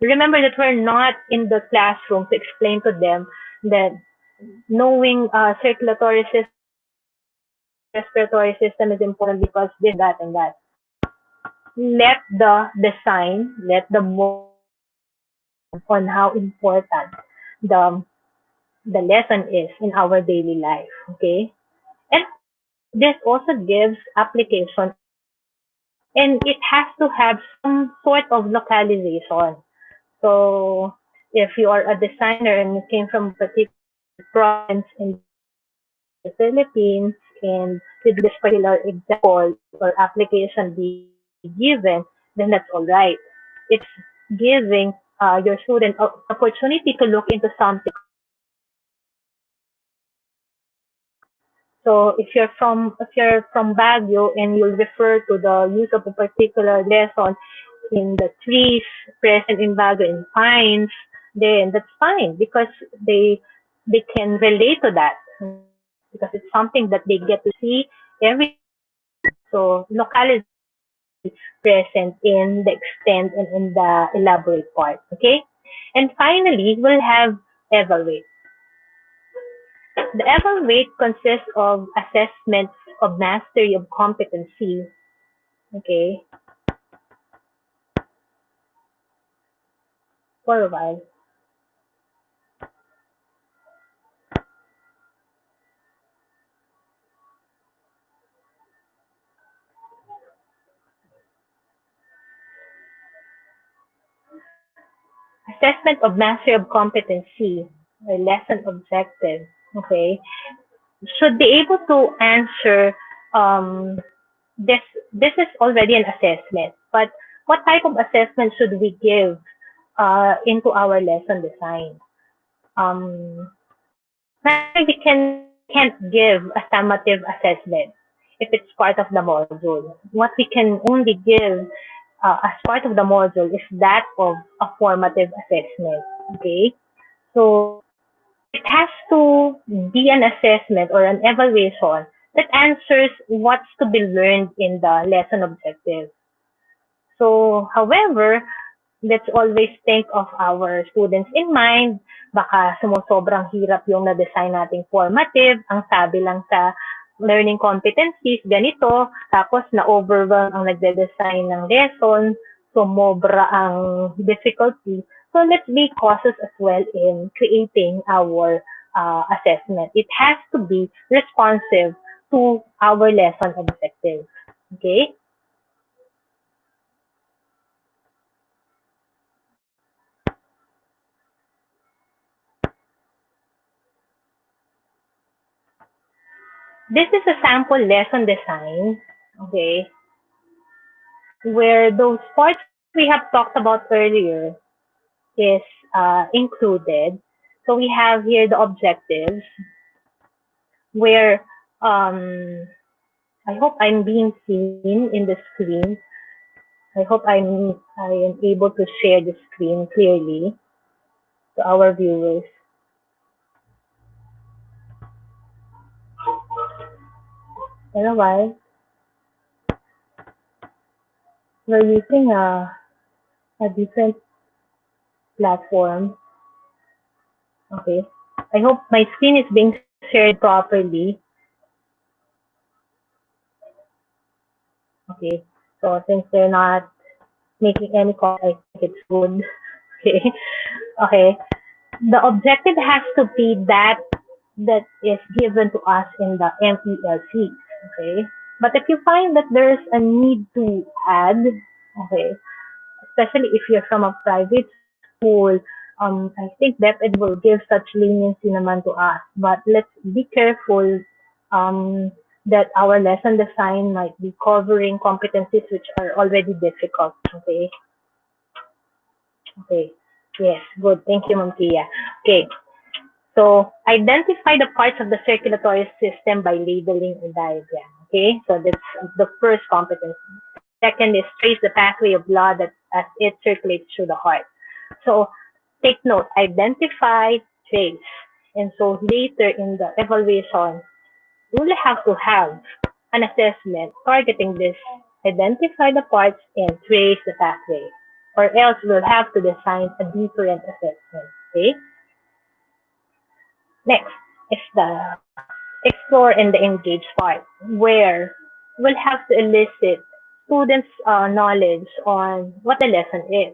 Remember that we're not in the classroom to explain to them that knowing circulatory system, respiratory system is important because this, that, and that. Let the design, let the model on how important the the lesson is in our daily life. Okay, and this also gives application, and it has to have some sort of localization. So if you are a designer and you came from a particular province in the Philippines and with this particular example or application be given, then that's all right. It's giving your student opportunity to look into something. So if you're from Baguio and you'll refer to the use of a particular lesson in the trees present in Baguio in pines, then that's fine because they can relate to that because it's something that they get to see every. So locality present in the extend and in the elaborate part. Okay? And finally, we'll have evaluate. The evaluate consists of assessments of mastery of competency. Okay, for a while. Assessment of mastery of competency or lesson objective. Okay, should be able to answer um, this. This is already an assessment, but what type of assessment should we give into our lesson design? Primarily, we can't give a summative assessment if it's part of the module. What we can only give as part of the module is that of a formative assessment. Okay, so it has to be an assessment or an evaluation that answers what's to be learned in the lesson objective. So, however, let's always think of our students in mind. Baka sumusobrang hirap yung na-design nating formative. Ang sabi lang sa learning competencies, ganito. Tapos na-overwhelm ang nagde-design ng lesson. Sumobra ang difficulty. So let's be cautious as well in creating our assessment. It has to be responsive to our lesson objective. Okay? This is a sample lesson design, okay, where those parts we have talked about earlier is included. So we have here the objectives where I hope I'm being seen in the screen. I am able to share the screen clearly to our viewers. Pero while we're using a different platform, okay. I hope my screen is being shared properly. Okay. So since they're not making any call, I think it's good. Okay. Okay. The objective has to be that is given to us in the MELC. Okay. But if you find that there's a need to add, okay, especially if you're from a private school, I think DepEd will give such leniency naman to us. But let's be careful that our lesson design might be covering competencies which are already difficult. Okay. Okay. Yes. Good. Thank you, Ma'am Kia. Okay. So identify the parts of the circulatory system by labeling a diagram. Okay. So that's the first competency. Second is trace the pathway of blood that as it circulates through the heart. So take note, identify, trace. And so later in the evaluation, you will have to have an assessment targeting this, identify the parts and trace the pathway. Or else we'll have to design a different assessment. Okay? Next is the explore and the engage part, where we'll have to elicit students' knowledge on what the lesson is.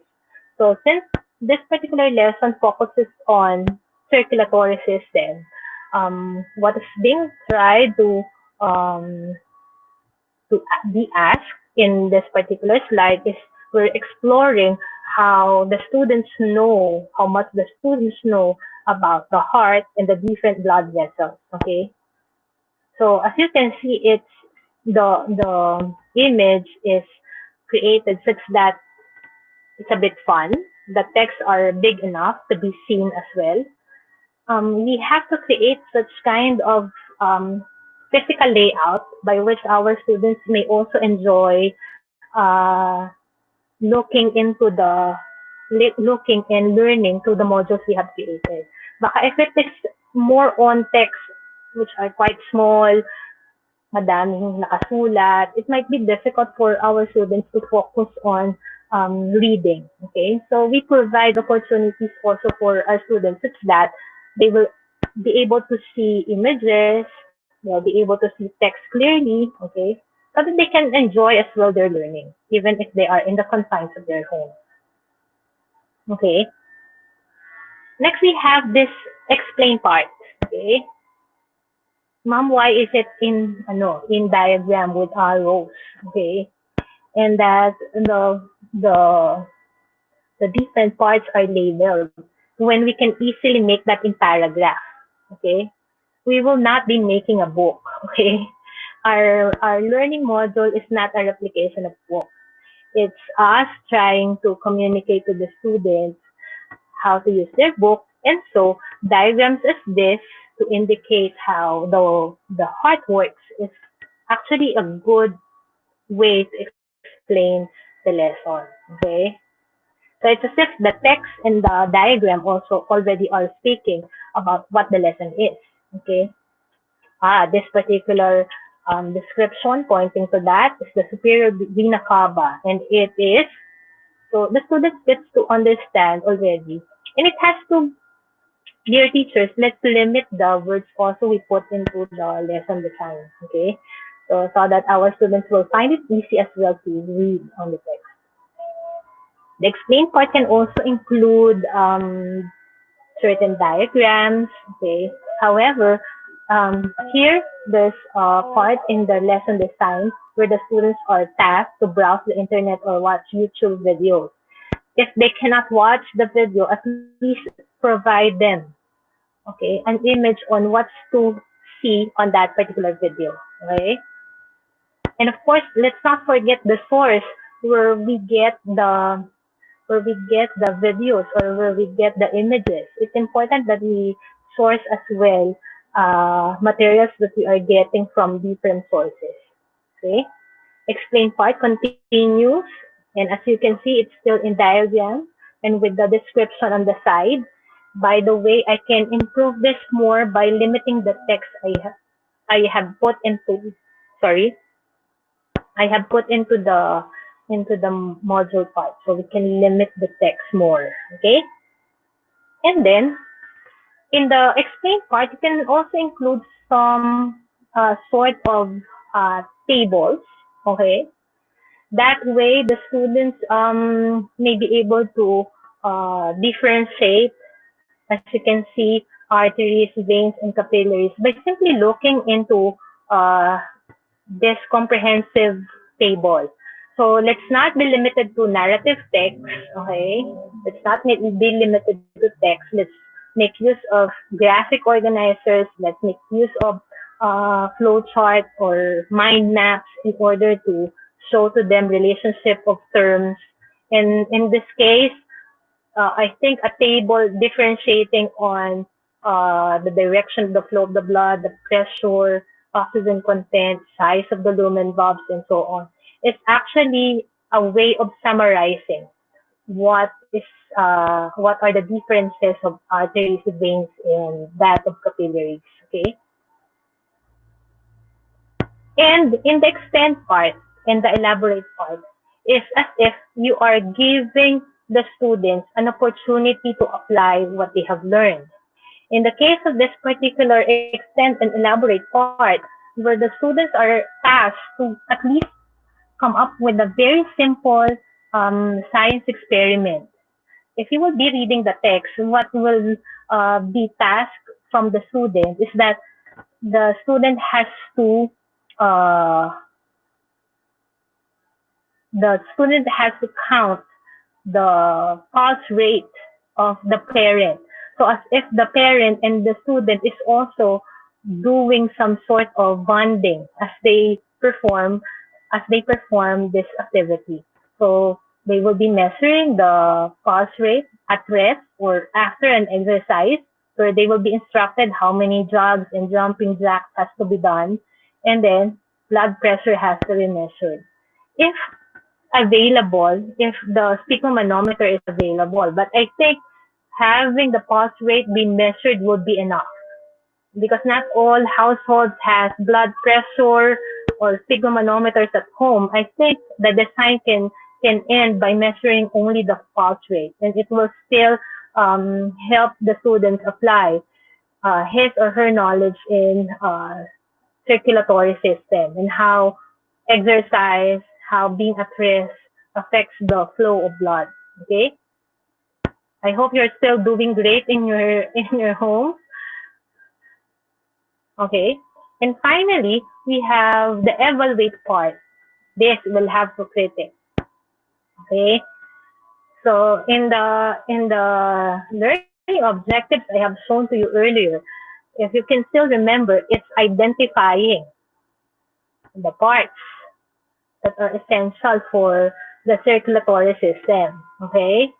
So since this particular lesson focuses on circulatory system, what is being tried um, to be asked in this particular slide is we're exploring how much the students know about the heart and the different blood vessels. Okay, so as you can see, it's the image is created such that it's a bit fun. The texts are big enough to be seen as well. We have to create such kind of physical layout by which our students may also enjoy uh, looking into looking and learning to the modules we have created. Baka if it is more on text, which are quite small, madaming nakasulat, it might be difficult for our students to focus on reading. Okay, so we provide opportunities also for our students such that they will be able to see images, they'll be able to see text clearly, okay, so that they can enjoy as well their learning, even if they are in the confines of their home. Okay, next we have this explain part. Okay, ma'am, why is it in diagram with arrows? Okay, and that the the different parts are labeled when we can easily make that in paragraph. Okay, we will not be making a book. Okay, our learning module is not a replication of book. It's us trying to communicate to the students how to use their book, and so diagrams is this to indicate how the heart works is actually a good way to explain the lesson. Okay, so it's as if the text and the diagram also already are speaking about what the lesson is. Okay, this particular description pointing to that is the superior vena cava, and it is so the student gets to understand already, and it has to. Dear teachers, let's limit the words also we put into the lesson design. Okay, so that our students will find it easy as well to read on the text. The explain part can also include certain diagrams. Okay. However, here there's a part in the lesson design where the students are tasked to browse the internet or watch YouTube videos. If they cannot watch the video, at least provide them, okay, an image on what's to see on that particular video. Okay. And of course, let's not forget the source where we get the videos or where we get the images. It's important that we source as well materials that we are getting from different sources. Okay. Explain part continues, and as you can see, it's still in diagram and with the description on the side. By the way, I can improve this more by limiting the text I have put into sorry I have put into the module part, so we can limit the text more. Okay, and then in the explain part, you can also include some sort of tables. Okay, that way the students may be able to differentiate, as you can see, arteries, veins, and capillaries by simply looking into uh, this comprehensive table. So let's not be limited to narrative text, okay? Let's not be limited to text. Let's make use of graphic organizers. Let's make use of flowchart or mind maps in order to show to them relationship of terms. And in this case, I think a table differentiating on the direction of the flow of the blood, the pressure, oxygen content, size of the lumen bulbs, and so on. It's actually a way of summarizing what is what are the differences of arteries, veins, and that of capillaries. Okay, and in the extend part and the elaborate part is as if you are giving the students an opportunity to apply what they have learned. In the case of this particular extend and elaborate part, where the students are tasked to at least come up with a very simple science experiment. If you will be reading the text, what will be tasked from the student is that the student has to uh, count the pulse rate of the parent. So as if the parent and the student is also doing some sort of bonding as they perform this activity. So they will be measuring the pulse rate at rest or after an exercise, where they will be instructed how many jogs and jumping jacks has to be done, and then blood pressure has to be measured. If available, if the sphygmomanometer is available, but I think having the pulse rate be measured would be enough. because not all households has blood pressure or sphygmomanometers at home. I think the design can end by measuring only the pulse rate, and it will still help the students apply his or her knowledge in circulatory system and how exercise, how being at rest affects the flow of blood. Okay, I hope you're still doing great in your in your home. Okay, and finally we have the evaluate part. This will have to critic. Okay, so in the learning objectives I have shown to you earlier, if you can still remember, it's identifying the parts that are essential for the circulatory system. Okay,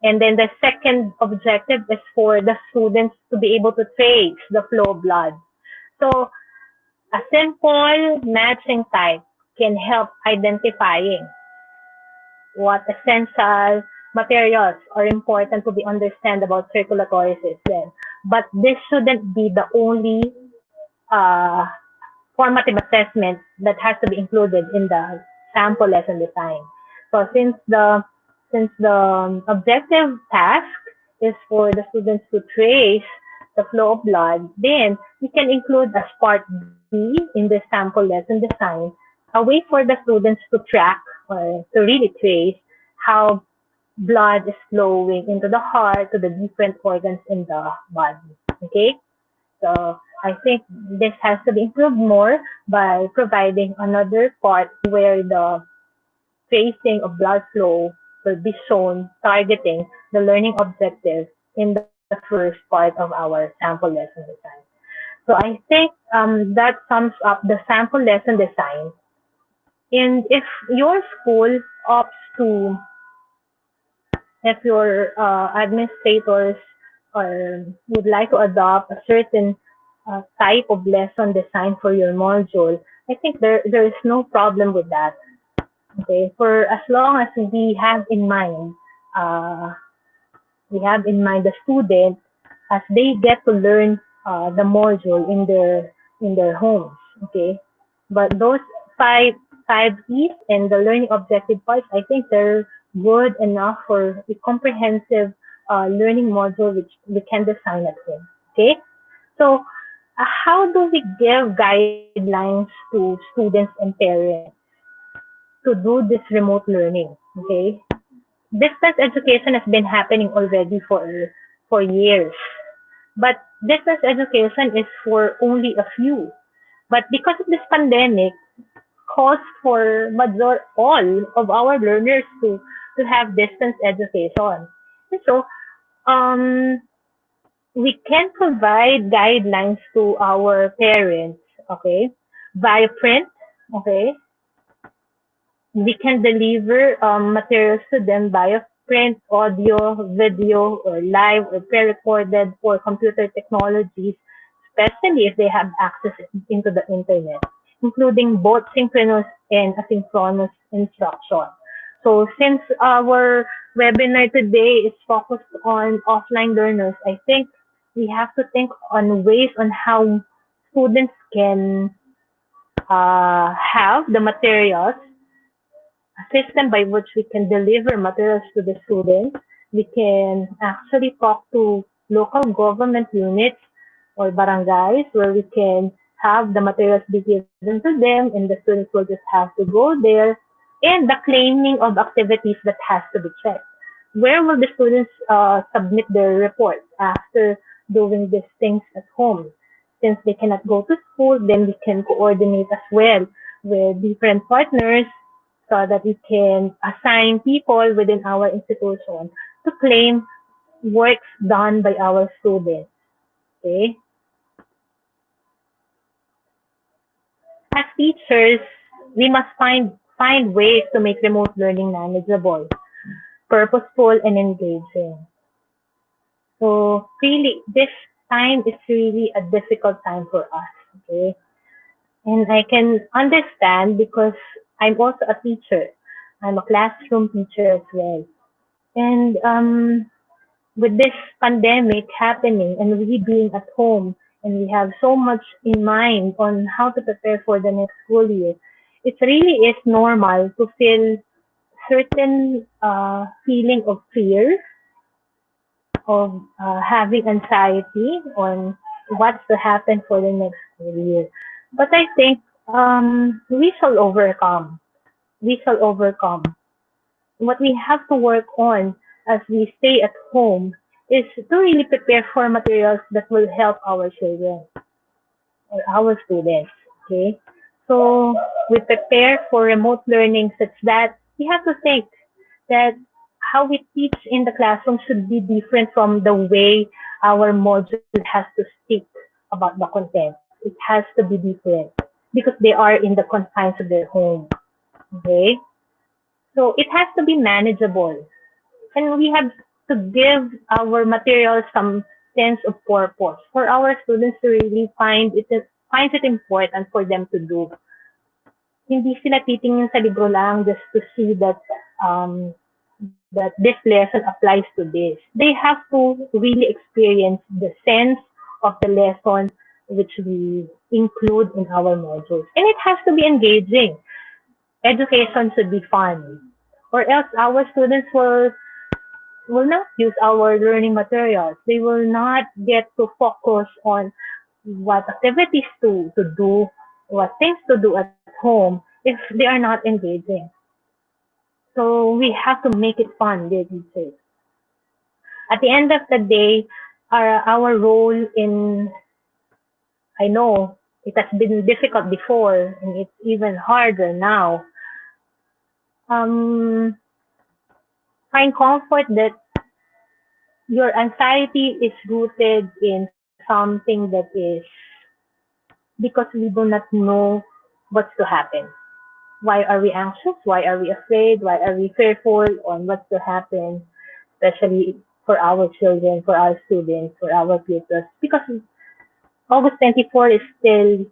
and then the second objective is for the students to be able to trace the flow of blood. So a simple matching type can help identifying what essential materials are important to be understand about circulatory system. But this shouldn't be the only uh, formative assessment that has to be included in the sample lesson design. So since the objective task is for the students to trace the flow of blood, then we can include as part B in the sample lesson design a way for the students to track or to really trace how blood is flowing into the heart to the different organs in the body. Okay, so I think this has to be improved more by providing another part where the tracing of blood flow will be shown targeting the learning objective in the first part of our sample lesson design. So I think that sums up the sample lesson design. And if your school opts to, if your administrators or would like to adopt a certain type of lesson design for your module, I think there is no problem with that. Okay, for as long as uh, we have in mind the student as they get to learn the module in their homes. Okay, but those five five E's and the learning objective parts, I think they're good enough for a comprehensive learning module which we can design at home. Okay, so how do we give guidelines to students and parents to do this remote learning? Okay, distance education has been happening already for years, but distance education is for only a few. But because of this pandemic, calls for major all of our learners to have distance education. And so um, we can provide guidelines to our parents, okay, via print, okay. We can deliver materials to them via print, audio, video, or live or pre-recorded or computer technologies, especially if they have access into the internet, including both synchronous and asynchronous instruction. So since our webinar today is focused on offline learners, I think we have to think on ways on how students can have the materials, a system by which we can deliver materials to the students. We can actually talk to local government units or barangays where we can have the materials be given to them and the students will just have to go there, and the claiming of activities that has to be checked. Where will the students submit their reports after doing these things at home? Since they cannot go to school, then we can coordinate as well with different partners so that we can assign people within our institution to claim works done by our students. Okay? As teachers, we must find ways to make remote learning manageable, purposeful, and engaging. So really, this time is really a difficult time for us. Okay, and I can understand because I'm also a teacher. I'm a classroom teacher as well. And with this pandemic happening and we being at home and we have so much in mind on how to prepare for the next school year, it really is normal to feel certain feeling of fear, of having anxiety on what's to happen for the next school year. But I think we shall overcome. We shall overcome. What we have to work on as we stay at home is to really prepare for materials that will help our children or our students. Okay, so we prepare for remote learning such that we have to think that how we teach in the classroom should be different from the way our module has to speak about the content. It has to be different because they are in the confines of their home. Okay, so it has to be manageable, and we have to give our materials some sense of purpose for our students to really find it important for them to do. Hindi sila titingin sa libro lang just to see that this lesson applies to this. They have to really experience the sense of the lesson which we include in our modules. And it has to be engaging. Education should be fun. Or else our students will not use our learning materials. They will not get to focus on what activities to do, what things to do at home if they are not engaging. So we have to make it fun, they say. At the end of the day, our role in, I know it has been difficult before and it's even harder now. Um, find comfort that your anxiety is rooted in something that is because we do not know what's to happen. Why are we anxious? Why are we afraid? Why are we fearful on what's to happen, especially for our children, for our students, for our pupils? Because August 24 is still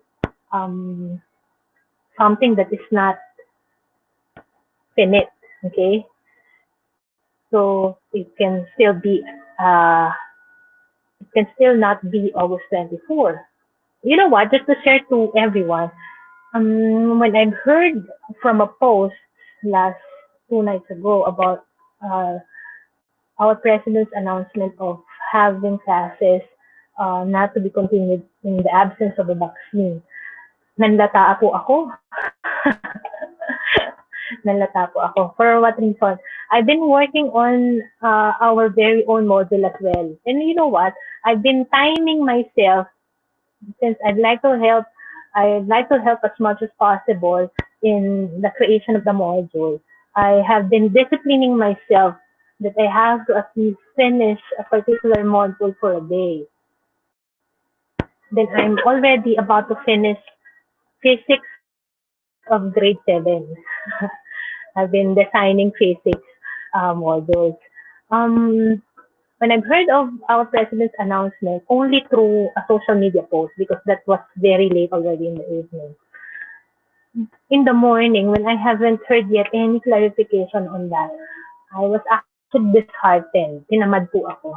um, something that is not finite, okay? So uh, it can still not be August 24. You know what? Just to share to everyone, when I heard from a post last 2 nights ago about uh, our president's announcement of having classes not to be continued in the absence of a vaccine, nanlata po ako. Nanlata po ako. For what reason? I've been working on our very own model as well. And you know what? I've been timing myself since I'd like to help as much as possible in the creation of the module. I have been disciplining myself that I have to at least finish a particular module for a day. Then I'm already about to finish physics of grade 7. I've been designing physics modules. Um, when I've heard of our president's announcement only through a social media post because that was very late already in the evening. In the morning, when I haven't heard yet any clarification on that, I was actually disheartened. Tinamad po ako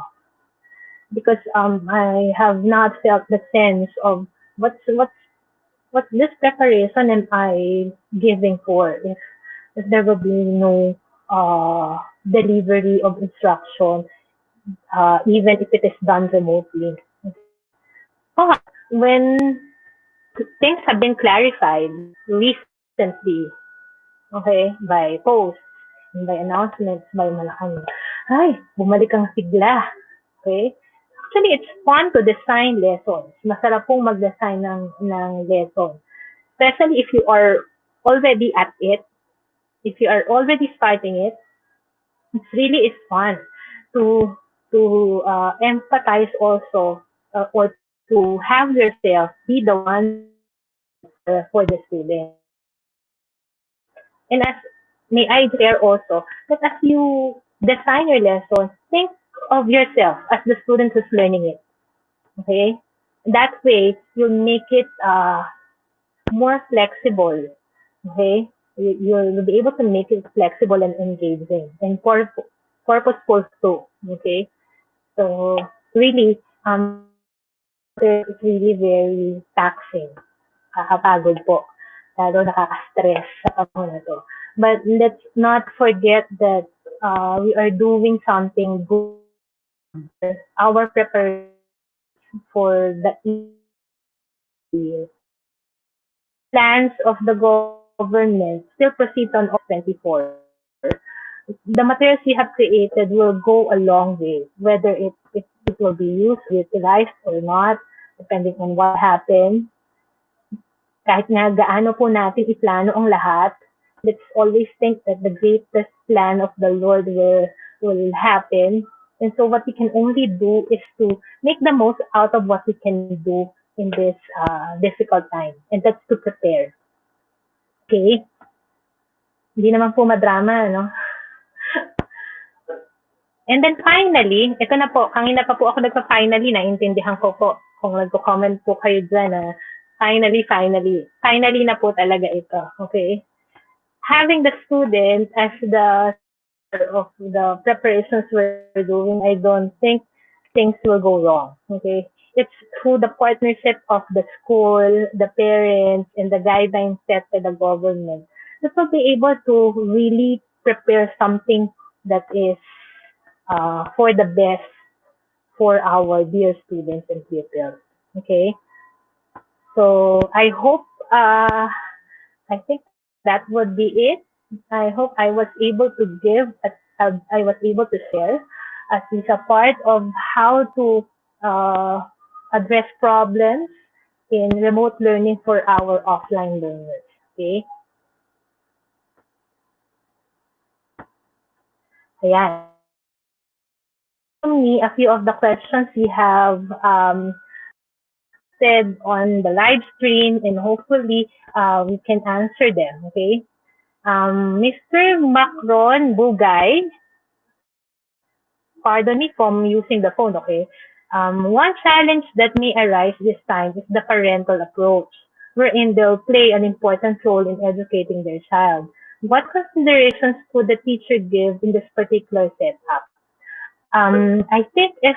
because I have not felt the sense of what's this preparation am I giving for if there will be no delivery of instruction, even if it is done remotely. But when things have been clarified recently, okay, by posts, by announcements, by Malacanang, ay, bumalik ang sigla. Okay? Actually, it's fun to design lessons. Masarap pong mag-design ng lesson. Especially if you are already at it, if you are already starting it, it really is fun to empathize also or to have yourself be the one to design for the student. And as may I share also that as you design your lesson, think of yourself as the student who's learning it. Okay, that way you'll make it more flexible. Okay, you'll be able to make it flexible and engaging and purposeful too. Okay, so really, It's really very taxing. Nakakapagod po. Lalo nakaka-stress sa panahon na 'to. But let's not forget that we are doing something good for our preparation for the year. The plans of the government still proceed on August 24. The materials we have created will go a long way, whether it will be used or utilized or not, depending on what happens. Kahit na gaano po natin iplano ang lahat, let's always think that the greatest plan of the Lord will happen. And so what we can only do is to make the most out of what we can do in this difficult time. And that's to prepare. Okay? Hindi naman po madrama, no? And then finally, ito na po, kanina pa po ako nagpa-finally, naintindihan ko po kung nagko-comment po kayo dyan na finally na po talaga ito. Okay? Having the student as the center of the preparations we're doing, I don't think things will go wrong. Okay? It's through the partnership of the school, the parents, and the guidelines set by the government that we'll be able to really prepare something that is for the best for our dear students and pupils. Okay? So I hope, I think that would be it. I hope I was able to I was able to share at least a part of how to uh, address problems in remote learning for our offline learners. Okay? Ayan. Me, a few of the questions we have said on the live stream, and hopefully we can answer them. Okay? Mr. Macron Bugay, pardon me from using the phone, okay? One challenge that may arise this time is the parental approach, wherein they'll play an important role in educating their child. What considerations could the teacher give in this particular setup? I think if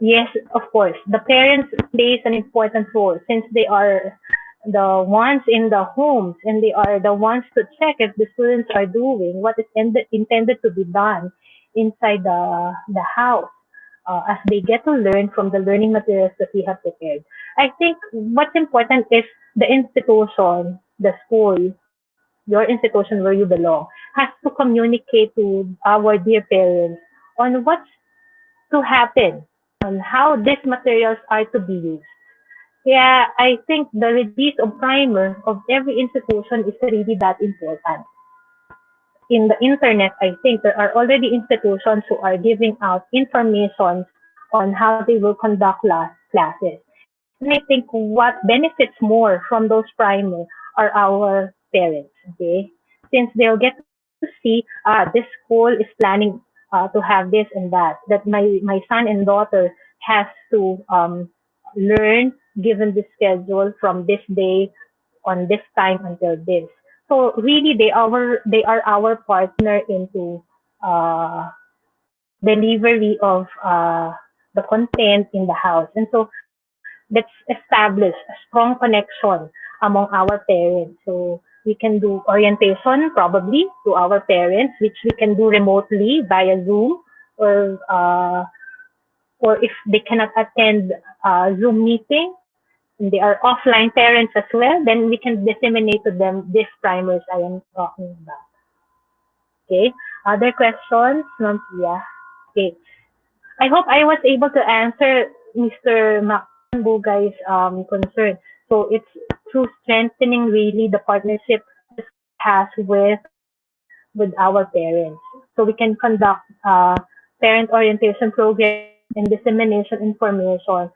yes, of course. The parents plays an important role since they are the ones in the homes and they are the ones to check if the students are doing what is intended to be done inside the house as they get to learn from the learning materials that we have prepared. I think what's important is the institution, the school, your institution where you belong, has to communicate to our dear parents on what's to happen on how these materials are to be used. Yeah, I think the release of primer of every institution is really that important. In the internet, I think there are already institutions who are giving out information on how they will conduct classes. And I think what benefits more from those primer are our parents, okay? Since they'll get to see, this school is planning to have this and that my son and daughter has to learn given the schedule from this day on this time until this. So really, they are our partner into uh, delivery of the content in the house, and so let's establish a strong connection among our parents. So we can do orientation probably to our parents, which we can do remotely via Zoom, or uh, or if they cannot attend Zoom meeting and they are offline parents as well, then we can disseminate to them these primers I am talking about. Okay. Other questions, Ma'am Pia? Okay. I hope I was able to answer Mr. Bugay's concern. So it's through strengthening really the partnership the school has with our parents. So we can conduct parent orientation programs and dissemination information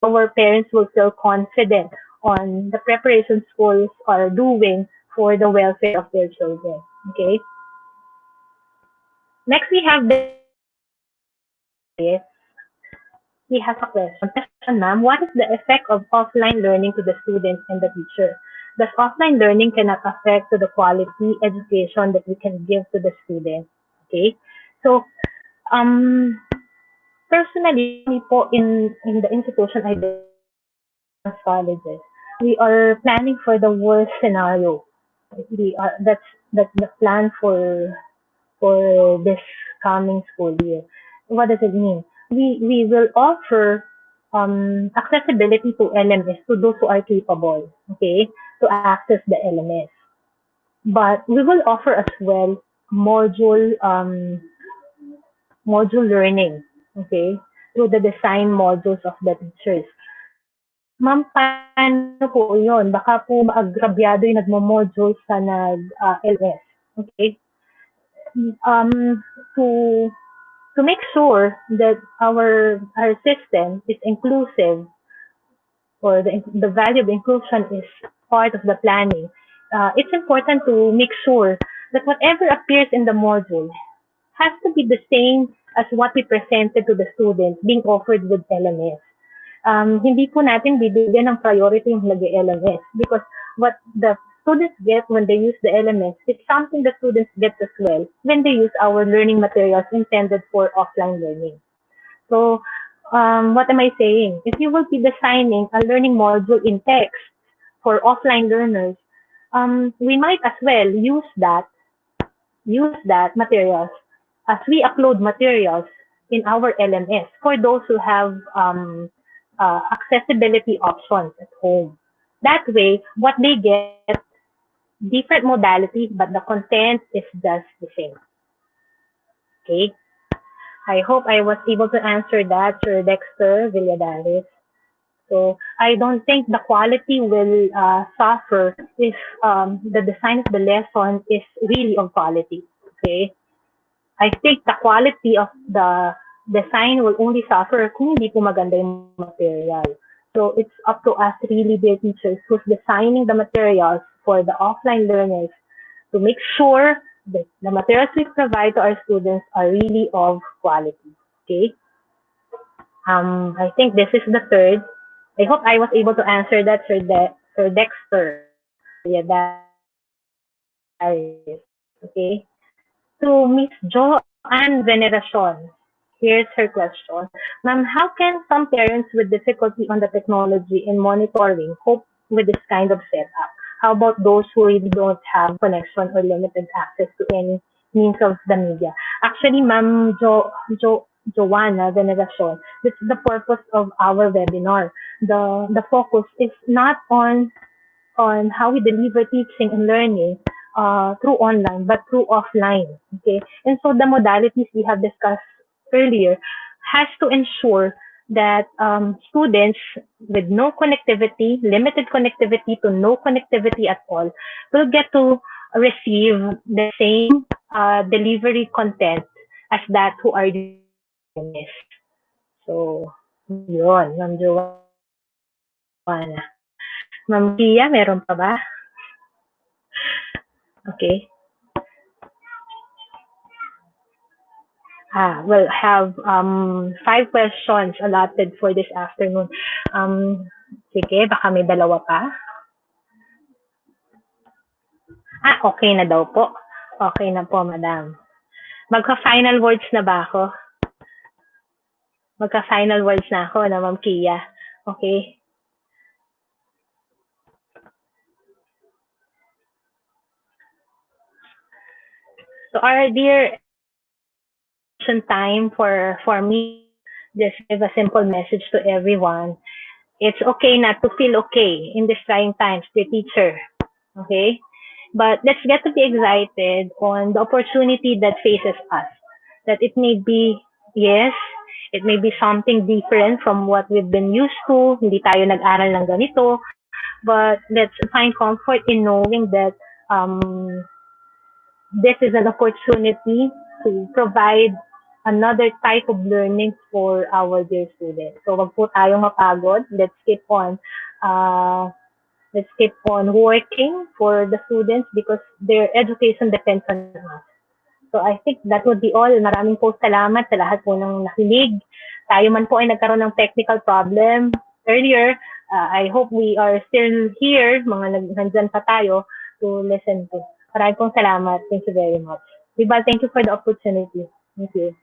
our parents will feel confident on the preparation schools are doing for the welfare of their children. Okay. Next we have this. He has a question. Question, ma'am. What is the effect of offline learning to the students and the teacher? Does offline learning cannot affect to the quality education that we can give to the students? Okay. So um personally, kami po in the institution I colleges, we are planning for the worst scenario. That's the plan for this coming school year. What does it mean? We will offer accessibility to LMS to those who are capable, okay, to access the LMS. But we will offer as well module module learning, okay, through the design modules of the teachers. Ma'am, paano po yun? Baka po maagrabyado yung nagmo-module sa nag-LS. Okay? Um, to to make sure that our system is inclusive, or the value of inclusion is part of the planning, it's important to make sure that whatever appears in the module has to be the same as what we presented to the students being offered with LMS. Hindi po natin bibigyan ng priority yung nag-LMS, because what the students get when they use the LMS is something the students get as well when they use our learning materials intended for offline learning. So, what am I saying? If you will be designing a learning module in text for offline learners, we might as well use that materials as we upload materials in our LMS for those who have accessibility options at home. That way, what they get, different modalities, but the content is just the same. Okay? I hope I was able to answer that, Sir Dexter Villadares. So I don't think the quality will suffer if the design of the lesson is really of quality. Okay? I think the quality of the design will only suffer kung hindi po maganda yung material. So it's up to us really, dear teachers, who's designing the materials for the offline learners, to make sure that the materials we provide to our students are really of quality. Okay? I think this is the third. I hope I was able to answer that, Sir Dexter. Yeah, that is okay. To Miss Joanne Veneracion, here's her question. Ma'am, how can some parents with difficulty on the technology in monitoring cope with this kind of setup? How about those who really don't have connection or limited access to any means of the media? Actually, Ma'am Joanna Veneracion, this is the purpose of our webinar. The focus is not on how we deliver teaching and learning through online, but through offline. Okay, and so the modalities we have discussed earlier has to ensure that students with no connectivity, limited connectivity to no connectivity at all, will get to receive the same delivery content as that who are doing this. So, yun, Ma'am Joanna. Ma'am Kia, meron pa ba? Okay. We'll have 5 questions allotted for this afternoon. Sige, baka may dalawa pa. Okay na daw po. Okay na po, madam. Magka-final words na ba ako? Magka-final words na ako na Ma'am Kia. Okay. So our dear time for me, just give a simple message to everyone. It's okay not to feel okay in these trying times, dear teacher. Okay? But let's get to be excited on the opportunity that faces us. That it may be, yes, it may be something different from what we've been used to. Hindi tayo nag-aral ng ganito. But let's find comfort in knowing that this is an opportunity to provide another type of learning for our dear students. So wag po tayong mapagod. Let's keep on working for the students because their education depends on us. So I think that would be all. Maraming po salamat sa lahat po ng nakinig. Tayo man po ay nagkaroon ng technical problem earlier. I hope we are still here, mga nandyan pa tayo, to listen to. Maraming pong salamat. Thank you very much. Diba, thank you for the opportunity. Thank you.